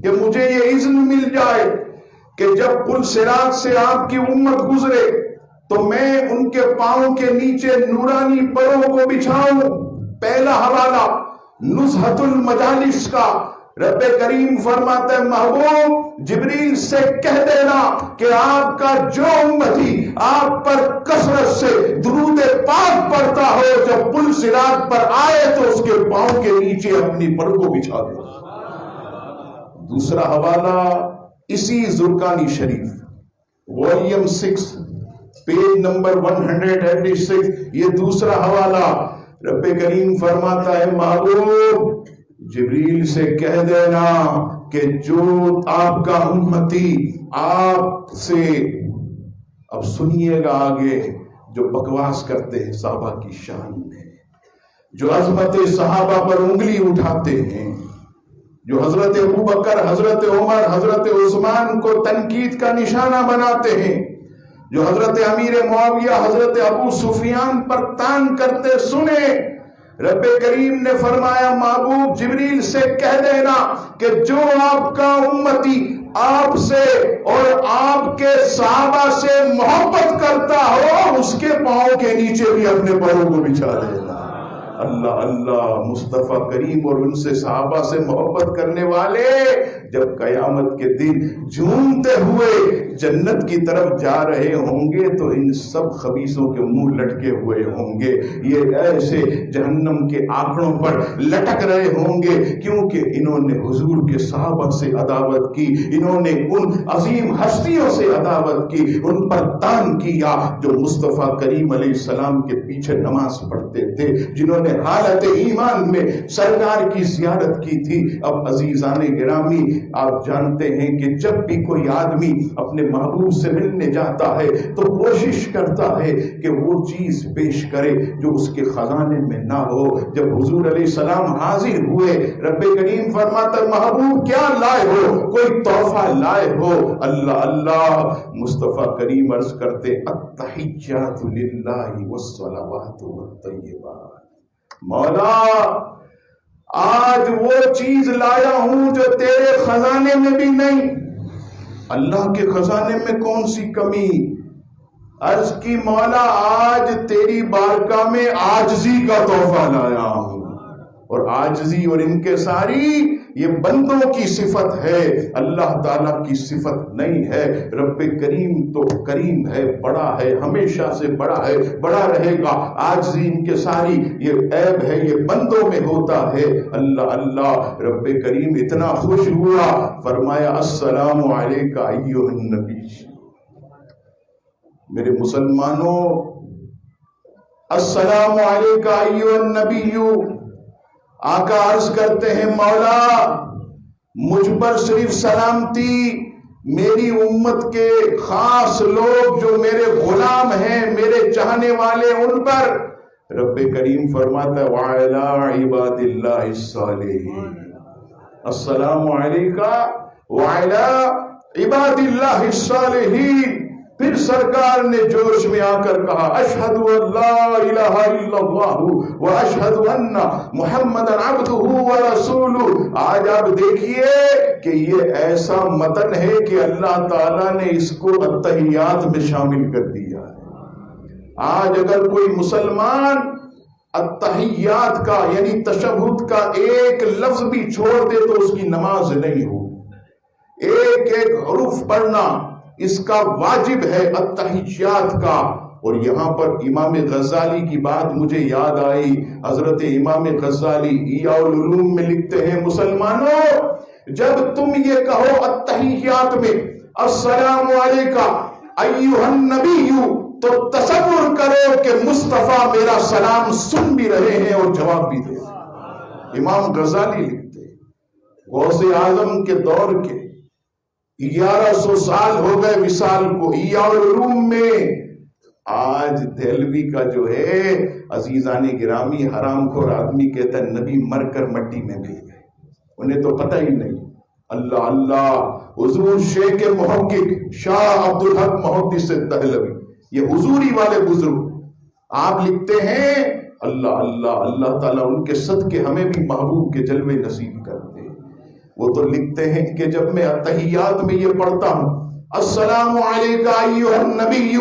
کہ مجھے یہ اذن مل جائے کہ جب پل صراط سے آپ کی امت گزرے تو میں ان کے پاؤں کے نیچے نورانی پروں کو بچھاؤں. پہلا حوالہ نزہۃ المجالس کا. رب کریم فرماتا ہے محبوب جبریل سے کہہ دینا کہ آپ کا جو امتی آپ پر کثرت سے درود پاک پڑھتا ہو جب پل صراط پر آئے تو اس کے پاؤں کے نیچے اپنی پر کو بچھا دے. دوسرا حوالہ اسی زرقانی شریف والیوم 6 پیج نمبر 186. یہ دوسرا حوالہ. رب کریم فرماتا ہے محبوب جبریل سے کہہ دینا کہ جو آپ کا امتی آپ سے، اب سنیے گا آگے جو بکواس کرتے ہیں صحابہ کی شان میں، جو عظمت صحابہ پر انگلی اٹھاتے ہیں، جو حضرت ابوبکر، حضرت عمر، حضرت عثمان کو تنقید کا نشانہ بناتے ہیں، جو حضرت امیر معاویہ، حضرت ابو سفیان پر تان کرتے سنے. رب کریم نے فرمایا محبوب جبریل سے کہہ دینا کہ جو آپ کا امتی آپ سے اور آپ کے صحابہ سے محبت کرتا ہو اس کے پاؤں کے نیچے بھی اپنے پاؤں کو بچھا دینا. اللہ اللہ. مصطفیٰ کریم اور ان سے صحابہ سے محبت کرنے والے جب قیامت کے دن جھومتے ہوئے جنت کی طرف جا رہے ہوں گے تو ان سب خبیثوں کے منہ لٹکے ہوئے ہوں گے. یہ ایسے جہنم کے آنکڑوں پر لٹک رہے ہوں گے کیونکہ انہوں نے حضور کے صحابہ سے عداوت کی، انہوں نے ان عظیم ہستیوں سے عداوت کی، ان پر تان کیا جو مصطفیٰ کریم علیہ السلام کے پیچھے نماز پڑھتے تھے، جنہوں نے حالت ایمان میں سرکار کی زیارت کی تھی. اب عزیزان گرامی آپ جانتے ہیں کہ جب بھی کوئی آدمی اپنے محبوب سے ملنے جاتا ہے تو کوشش کرتا ہے کہ وہ چیز پیش کرے جو اس کے خزانے میں نہ ہو. جب حضور علیہ السلام حاضر ہوئے رب کریم فرماتا محبوب کیا لائے ہو؟ کوئی تحفہ لائے ہو؟ اللہ اللہ. مصطفیٰ کریم عرض کرتے التحیات للہ والصلوات والطیبات. مولا آج وہ چیز لایا ہوں جو تیرے خزانے میں بھی نہیں. اللہ کے خزانے میں کون سی کمی؟ عرض کی مولا آج تیری بارگاہ میں عاجزی کا تحفہ لایا ہوں. اور عاجزی اور انکساری یہ بندوں کی صفت ہے، اللہ تعالیٰ کی صفت نہیں ہے. رب کریم تو کریم ہے، بڑا ہے، ہمیشہ سے بڑا ہے، بڑا رہے گا. عاجزی انکساری یہ عیب ہے، یہ بندوں میں ہوتا ہے. اللہ اللہ. رب کریم اتنا خوش ہوا فرمایا السلام علیکہ ایھا النبی. میرے مسلمانوں السلام علیکہ ایھا النبی. آقا عرض کرتے ہیں مولا مجھ پر صرف سلامتی میری امت کے خاص لوگ جو میرے غلام ہیں، میرے چاہنے والے، ان پر. رب کریم فرماتا ہے وعلی عباد اللہ الصالحین. السلام علیکہ وعلی عباد اللہ الصالحین. پھر سرکار نے جوش میں آ کر کہا اشہد ان لا الہ الا اللہ واشہد ان محمد عبدہ ورسولہ. آج آپ دیکھیے کہ یہ ایسا متن ہے کہ اللہ تعالیٰ نے اس کو التحیات میں شامل کر دیا ہے. آج اگر کوئی مسلمان التحیات کا یعنی تشہد کا ایک لفظ بھی چھوڑ دے تو اس کی نماز نہیں ہو. ایک ایک حرف پڑھنا اس کا واجب ہے التحیات کا. اور یہاں پر امام غزالی کی بات مجھے یاد آئی. حضرت امام غزالی احیاء العلوم میں لکھتے ہیں مسلمانوں جب تم یہ کہو التحیات میں السلام علیکہ ایھا النبی تو تصور کرو کہ مصطفیٰ میرا سلام سن بھی رہے ہیں اور جواب بھی دے. امام غزالی لکھتے ہیں غوث اعظم کے دور کے 1100 سال ہو گئے وصال کو. احیاء العلوم میں آج دہلوی کا جو ہے عزیزان گرامی حرام خور آدمی کہتا ہے نبی مر کر مٹی میں مل گئے، انہیں تو پتہ ہی نہیں۔ اللہ اللہ، حضور شیخ محقق شاہ عبدالحق محدث دہلوی، یہ حضوری والے بزرگ، آپ لکھتے ہیں اللہ اللہ اللہ تعالیٰ ان کے صدقے ہمیں بھی محبوب کے جلوے نصیب کر دے۔ وہ تو لکھتے ہیں کہ جب میں اتحیات میں یہ پڑھتا ہوں السلام علیکہ ایھا النبی،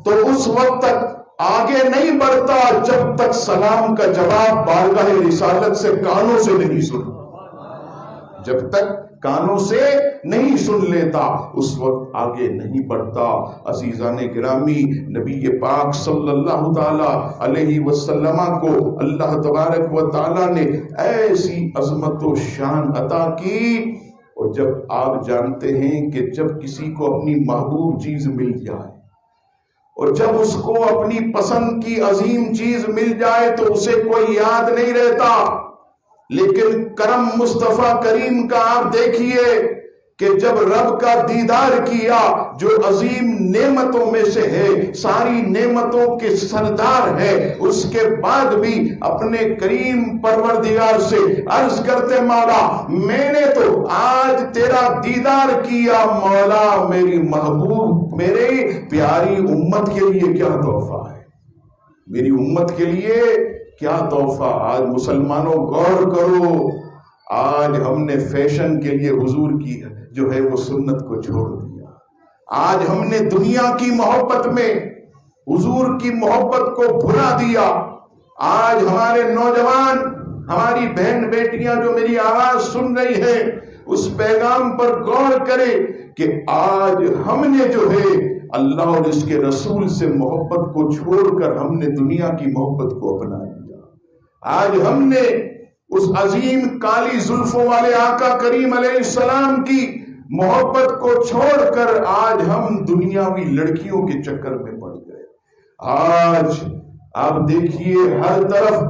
تو اس وقت تک آگے نہیں بڑھتا جب تک سلام کا جواب بارگاہ رسالت سے کانوں سے نہیں سن، جب تک کانوں سے نہیں سن لیتا اس وقت آگے نہیں بڑھتا۔ عزیزان گرامی، نبی پاک صلی اللہ تعالی علیہ وسلم کو اللہ تبارک و تعالی نے ایسی عظمت و شان عطا کی، اور جب آپ جانتے ہیں کہ جب کسی کو اپنی محبوب چیز مل جائے اور جب اس کو اپنی پسند کی عظیم چیز مل جائے تو اسے کوئی یاد نہیں رہتا، لیکن کرم مصطفیٰ کریم کا آپ دیکھیے کہ جب رب کا دیدار کیا جو عظیم نعمتوں میں سے ہے، ساری نعمتوں کے سردار ہے، اس کے بعد بھی اپنے کریم پروردگار سے عرض کرتے مولا میں نے تو آج تیرا دیدار کیا، مولا میری محبوب میری پیاری امت کے لیے کیا تحفہ ہے، میری امت کے لیے کیا تحفہ۔ آج مسلمانوں غور کرو، آج ہم نے فیشن کے لیے حضور کی جو ہے وہ سنت کو چھوڑ دیا، آج ہم نے دنیا کی محبت میں حضور کی محبت کو بھلا دیا۔ آج ہمارے نوجوان، ہماری بہن بیٹیاں جو میری آواز سن رہی ہے اس پیغام پر غور کرے کہ آج ہم نے جو ہے اللہ اور اس کے رسول سے محبت کو چھوڑ کر ہم نے دنیا کی محبت کو اپنا لیا۔ آج ہم نے اس عظیم کالی زلفوں والے آقا کریم علیہ السلام کی محبت کو چھوڑ کر آج ہم دنیاوی لڑکیوں کے چکر میں پڑ گئے۔ آج آپ دیکھیے ہر طرف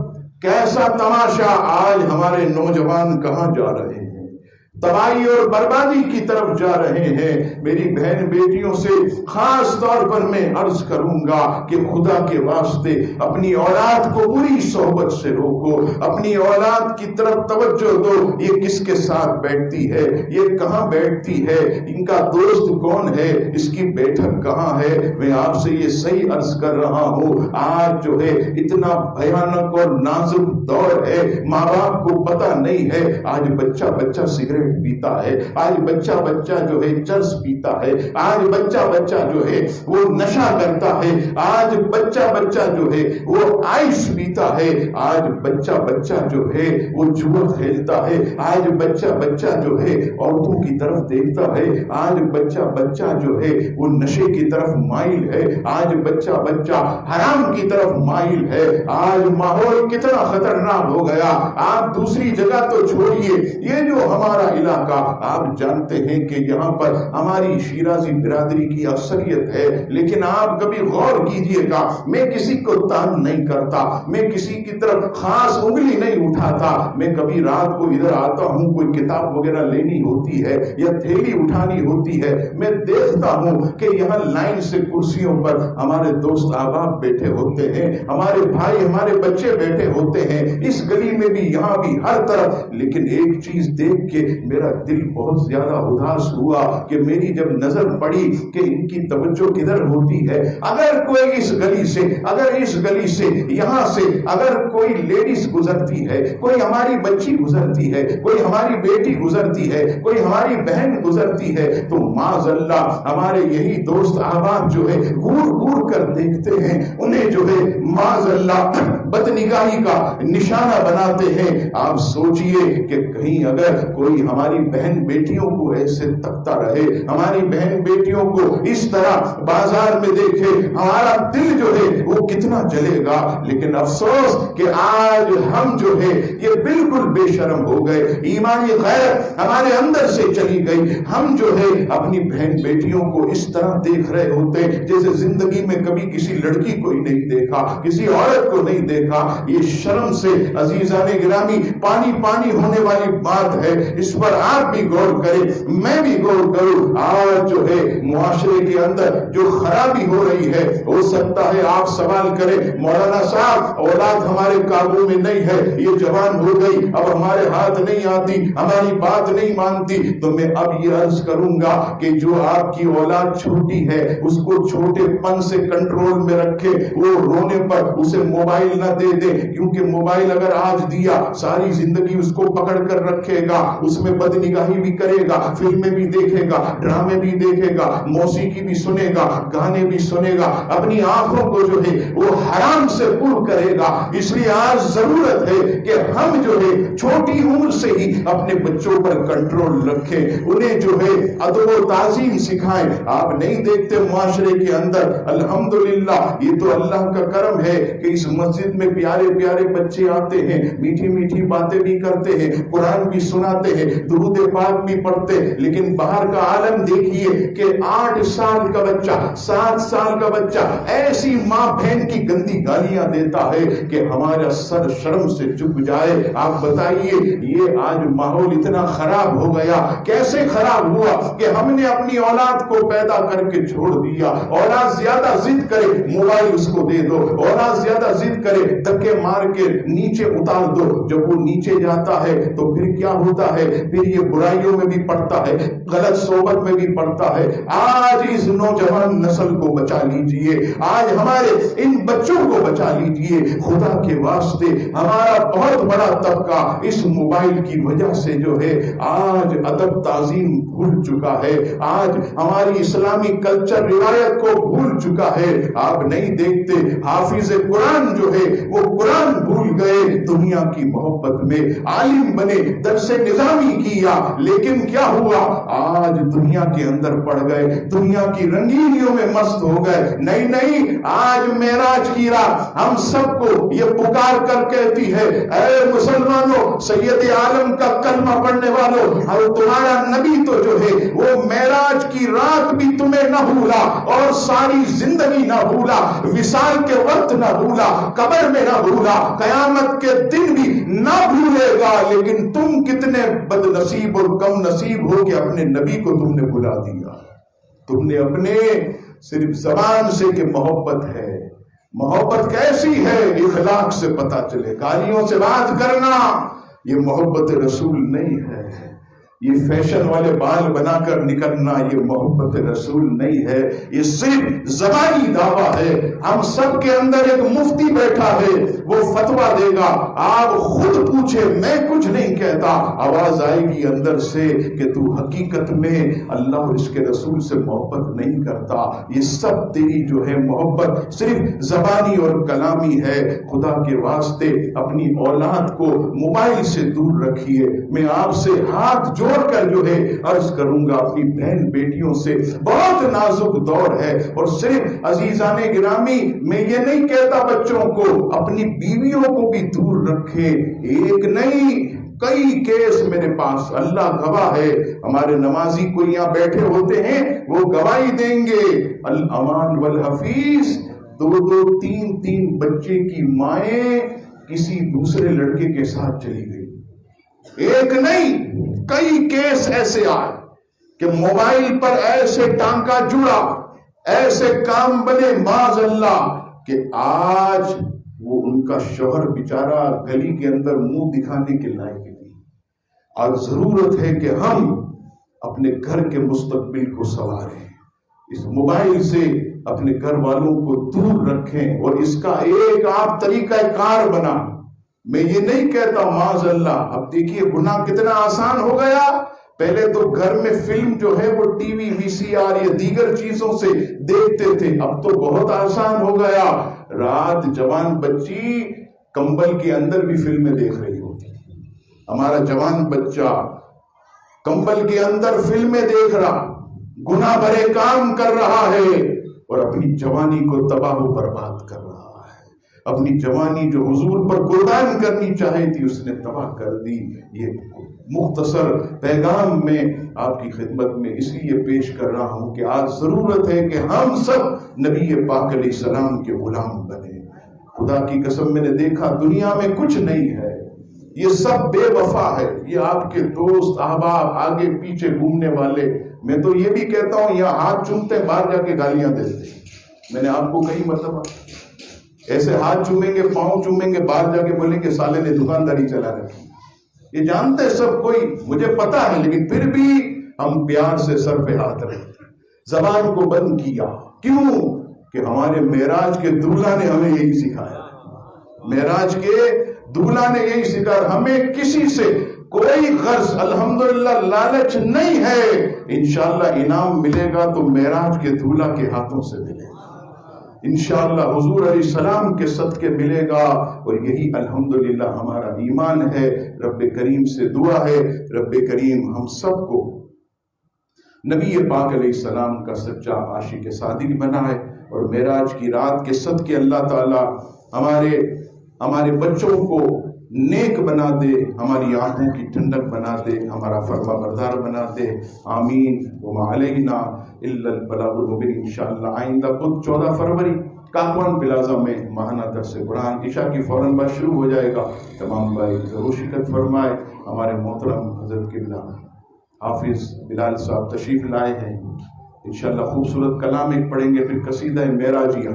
کیسا تماشا، آج ہمارے نوجوان کہاں جا رہے ہیں، تباہی اور بربادی کی طرف جا رہے ہیں۔ میری بہن بیٹیوں سے خاص طور پر میں عرض کروں گا کہ خدا کے واسطے اپنی اولاد کو بری صحبت سے روکو، اپنی اولاد کی طرف توجہ دو، یہ کس کے ساتھ بیٹھتی ہے، یہ کہاں بیٹھتی ہے، ان کا دوست کون ہے، اس کی بیٹھک کہاں ہے۔ میں آپ سے یہ صحیح عرض کر رہا ہوں، آج جو ہے اتنا بھیانک اور نازک دور ہے، ماں باپ کو پتہ نہیں ہے، آج بچہ بچہ سگریٹ پیتا ہے، آج بچہ بچہ جو ہے چرس پیتا ہے، آج بچہ بچہ جو ہے وہ نشہ کرتا ہے، آج بچہ بچہ جو ہے وہ آئس پیتا ہے، آج بچہ بچہ جو ہے وہ جوا کھیلتا ہے، آج بچہ بچہ جو ہے عورتوں کی طرف دیکھتا ہے، آج بچہ بچہ جو ہے وہ نشے کی طرف مائل ہے، آج بچہ بچہ حرام کی طرف مائل ہے۔ آج ماحول کتنا خطرناک ہو گیا، آپ دوسری جگہ تو چھوڑیے، یہ جو ہمارا علاقہ آپ جانتے ہیں کہ یہاں پر ہماری شیرازی برادری کی اکثریت ہے، لیکن آپ کبھی غور کیجئے گا، میں کسی کو تان نہیں کرتا، میں کسی کی طرف خاص انگلی نہیں اٹھاتا، میں کبھی رات کو ادھر آتا ہوں، کوئی کتاب وغیرہ لینی ہوتی ہے یا تھیلی اٹھانی ہوتی ہے، میں دیکھتا ہوں کہ یہاں لائن سے کرسیوں پر ہمارے دوست احباب بیٹھے ہوتے ہیں، ہمارے بھائی ہمارے بچے بیٹھے ہوتے ہیں، اس گلی میں بھی یہاں بھی ہر طرف۔ لیکن ایک چیز دیکھ کے میرا دل بہت زیادہ اداس ہوا کہ میری جب نظر پڑی کہ ان کی توجہ کدھر ہوتی ہے، اگر کوئی اس گلی سے، اگر اس گلی سے یہاں سے اگر کوئی لیڈیز گزرتی ہے، کوئی ہماری بچی گزرتی ہے، کوئی ہماری بیٹی گزرتی ہے، کوئی ہماری بہن گزرتی ہے، تو معاذ اللہ ہمارے یہی دوست احباب جو ہے گور گور کر دیکھتے ہیں، انہیں جو ہے معاذ اللہ بدنگاہی کا نشانہ بناتے ہیں۔ آپ سوچئے کہ کہیں اگر کوئی ہماری بہن بیٹیوں کو ایسے تکتا رہے، ہماری بہن بیٹیوں کو اس طرح بازار میں دیکھے، ہمارا دل جو ہے وہ کتنا جلے گا۔ لیکن افسوس کہ آج ہم جو ہے یہ بالکل بے شرم ہو گئے، ایمانی غیرت ہمارے اندر سے چلی گئی، ہم جو ہے اپنی بہن بیٹیوں کو اس طرح دیکھ رہے ہوتے جیسے زندگی میں کبھی کسی لڑکی کو ہی نہیں دیکھا، کسی عورت کو نہیں دیکھا۔ یہ شرم سے عزیزان گرامی پانی پانی ہونے والی بات ہے۔ اس پر آپ بھی غور کریں، میں بھی غور کروں۔ آج جو ہے معاشرے کے اندر جو خرابی ہو رہی ہے، ہو سکتا ہے آپ سوال کریں مولانا صاحب اولاد ہمارے قابو میں نہیں ہے، یہ جوان ہو گئی، اب ہمارے ہاتھ نہیں آتی، ہماری بات نہیں مانتی۔ تو میں اب یہ عرض کروں گا کہ جو آپ کی اولاد چھوٹی ہے اس کو چھوٹے پن سے کنٹرول میں رکھے، وہ رونے پر اسے موبائل نہ دے دے، کیونکہ موبائل اگر آج دیا ساری زندگی اس کو پکڑ کر رکھے گا، اس میں بد نگاہی بھی کرے گا، فلمیں بھی دیکھے گا، ڈرامے بھی دیکھے گا، موسیقی بھی سنے گا، گانے بھی سنے گا، اپنی آنکھوں کو جو ہے وہ حرام سے پر کرے گا۔ اس لیے آج ضرورت ہے کہ ہم جو ہے چھوٹی عمر سے ہی اپنے بچوں پر کنٹرول رکھیں، انہیں جو ہے ادب و تعظیم سکھائیں۔ آپ نہیں دیکھتے معاشرے کے اندر الحمدللہ، یہ تو اللہ کا کرم ہے کہ اس مسجد میں پیارے پیارے بچے آتے ہیں، میٹھی میٹھی باتیں بھی کرتے ہیں، قرآن بھی سناتے ہیں، درود پاک بھی پڑھتے، لیکن باہر کا عالم دیکھیے کہ 8 سال کا بچہ، 7 سال کا بچہ ایسی ماں بہن کی گندی گالیاں دیتا ہے کہ ہمارا سر شرم سے جھک جائے۔ آپ بتائیے یہ آج ماحول اتنا خراب ہو گیا، کیسے خراب ہوا کہ ہم نے اپنی اولاد کو پیدا کر کے چھوڑ دیا۔ اولاد زیادہ ضد کرے موبائل اس کو دے دو، اولاد زیادہ ضد کرے دھکے مار کے نیچے اتار دو، جب وہ نیچے جاتا ہے تو پھر کیا ہوتا ہے، پھر یہ برائیوں میں بھی پڑتا ہے، غلط صحبت میں بھی پڑتا ہے۔ آج اس نوجوان نسل کو بچا لیجئے، آج ہمارے ان بچوں کو بچا لیجئے خدا کے واسطے۔ ہمارا بہت بڑا طبقہ اس موبائل کی وجہ سے جو ہے آج ادب تعظیم بھول چکا ہے، آج ہماری اسلامی کلچر روایت کو بھول چکا ہے۔ آپ نہیں دیکھتے حافظ قرآن جو ہے وہ قرآن بھول گئے دنیا کی محبت میں، عالم بنے، درس نظامی کیا، لیکن کیا ہوا، آج دنیا کے اندر پڑ گئے، دنیا کی رنگینیوں میں مست ہو گئے۔ نہیں نہیں، آج معراج کی رات ہم سب کو یہ پکار کر کہتی ہے، اے مسلمانوں، سید عالم کا کلمہ پڑھنے والوں، اور تمہارا نبی تو جو ہے وہ معراج کی رات بھی تمہیں نہ بھولا اور ساری زندگی نہ بھولا، وصال کے وقت نہ بھولا، قبر میں نہ بھولا، قیامت کے دن بھی نہ بھولے گا۔ لیکن تم کتنے بد نصیب اور کم نصیب ہو کہ اپنے نبی کو تم نے بھلا دیا۔ تم نے اپنے صرف زبان سے کہ محبت ہے، محبت کیسی ہے اخلاق سے پتا چلے، گالیوں سے بات کرنا یہ محبت رسول نہیں ہے، یہ فیشن والے بال بنا کر نکلنا یہ محبت رسول نہیں ہے، یہ صرف زبانی دعویٰ ہے۔ ہم سب کے اندر ایک مفتی بیٹھا ہے، وہ فتویٰ دے گا، آپ خود پوچھے، میں کچھ نہیں کہتا، آواز آئے گی اندر سے کہ تو حقیقت میں اللہ اور اس کے رسول سے محبت نہیں کرتا۔ یہ سب تیری جو ہے محبت صرف زبانی اور کلامی ہے۔ خدا کے واسطے اپنی اولاد کو موبائل سے دور رکھیے۔ میں آپ سے ہاتھ جوڑ کر جو ہے عرض کروں گا، اپنی بہن بیٹیوں سے، بہت نازک دور ہے، اور صرف عزیزان گرامی میں یہ نہیں کہتا بچوں کو، اپنی بیویوں کو بھی دور رکھے۔ ایک نہیں کئی کیس میرے پاس، اللہ گواہ ہے، ہمارے نمازی کو یہاں بیٹھے ہوتے ہیں، وہ گواہی دیں گے، الامان والحفیظ، 2 3 بچے کی مائیں کسی دوسرے لڑکے کے ساتھ چلی گئی۔ ایک نہیں کئی کیس ایسے آئے کہ موبائل پر ایسے ٹانکا جڑا، ایسے کام بنے معاذ اللہ کہ آج وہ ان کا شوہر بیچارہ گلی کے اندر منہ دکھانے کے لائق نہیں۔ اور ضرورت ہے کہ ہم اپنے گھر کے مستقبل کو سنواریں، اس موبائل سے اپنے گھر والوں کو دور رکھیں، اور اس کا ایک آپ طریقہ کار بنا۔ میں یہ نہیں کہتا معاذ اللہ، اب دیکھیے گناہ کتنا آسان ہو گیا۔ پہلے تو گھر میں فلم جو ہے وہ ٹی وی VCR یا دیگر چیزوں سے دیکھتے تھے، اب تو بہت آسان ہو گیا۔ رات جوان بچی کمبل کے اندر بھی فلمیں دیکھ رہی ہوتی، ہمارا جوان بچہ کمبل کے اندر فلمیں دیکھ رہا، گناہ بھرے کام کر رہا ہے، اور اپنی جوانی کو تباہ و برباد کر رہا ہے۔ اپنی جوانی جو حضور پر قربان کرنی چاہی تھی اس نے تباہ کر دی۔ یہ مختصر پیغام میں آپ کی خدمت میں اس لیے پیش کر رہا ہوں کہ آج ضرورت ہے کہ ہم سب نبی پاک علیہ السلام کے غلام بنے۔ خدا کی قسم میں نے دیکھا دنیا میں کچھ نہیں ہے، یہ سب بے وفا ہے، یہ آپ کے دوست احباب آگے پیچھے گھومنے والے. میں تو یہ بھی کہتا ہوں یہاں ہاتھ چومتے ہیں، باہر جا کے گالیاں دیتے ہیں. میں نے آپ کو کئی مرتبہ ایسے ہاتھ چومیں گے، پاؤں چومیں گے، باہر جا کے بولیں گے سالے نے دکانداری چلا رکھی. یہ جانتے سب کوئی، مجھے پتا ہے، لیکن پھر بھی ہم پیار سے سر پہ ہاتھ رکھتے ہیں. زبان کو بند کیا. کیوں؟ کہ ہمارے معراج کے دولہا نے ہمیں یہی سکھایا. معراج کے دولہا نے یہی سکھایا. ہمیں کسی سے کوئی غرض الحمدللہ لالچ نہیں ہے. انشاءاللہ انعام ملے گا تو معراج کے دولہا کے ہاتھوں سے ملے گا. انشاءاللہ حضور علیہ السلام کے صدقے ملے گا. اور یہی الحمدللہ ہمارا ایمان ہے. رب کریم سے دعا ہے، رب کریم ہم سب کو نبی پاک علیہ السلام کا سچا عاشق صادق بنائے. اور معراج کی رات کے صدقے اللہ تعالی ہمارے بچوں کو نیک بنا دے، ہماری آنکھوں کی ٹھنڈک بنا دے، ہمارا فرما بردار بنا دے. آمین. وما علینا الا البلاغ المبین. انشاءاللہ آئندہ خود 14 فروری کاکوان پلازا میں ماہانہ درس قرآن عشاء کی فوراً بعد شروع ہو جائے گا. تمام بھائی ضرور شرکت فرمائے. ہمارے محترم حضرت قبلہ حافظ بلال صاحب تشریف لائے ہیں. انشاءاللہ خوبصورت کلام ایک پڑھیں گے، پھر قصیدہ معراجیہ،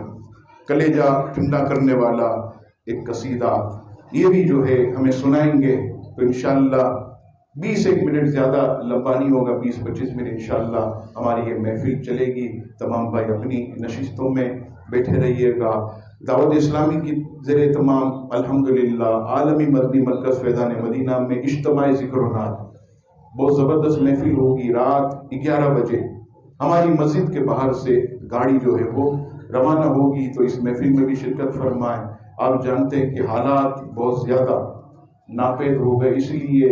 کلیجہ ٹھنڈا کرنے والا ایک قصیدہ، یہ بھی جو ہے ہمیں سنائیں گے. تو انشاءاللہ 20 منٹ زیادہ لمبا نہیں ہوگا، 20-25 منٹ انشاءاللہ ہماری یہ محفل چلے گی. تمام بھائی اپنی نشستوں میں بیٹھے رہیے گا. دعوت اسلامی کی زیر اہتمام الحمدللہ عالمی مدنی مرکز فیضان مدینہ میں اجتماعی ذکر و نعت بہت زبردست محفل ہوگی. رات 11 بجے ہماری مسجد کے باہر سے گاڑی جو ہے وہ روانہ ہوگی. تو اس محفل میں بھی شرکت فرمائیں. آپ جانتے ہیں کہ حالات بہت زیادہ ناپید ہو گئے، اس لیے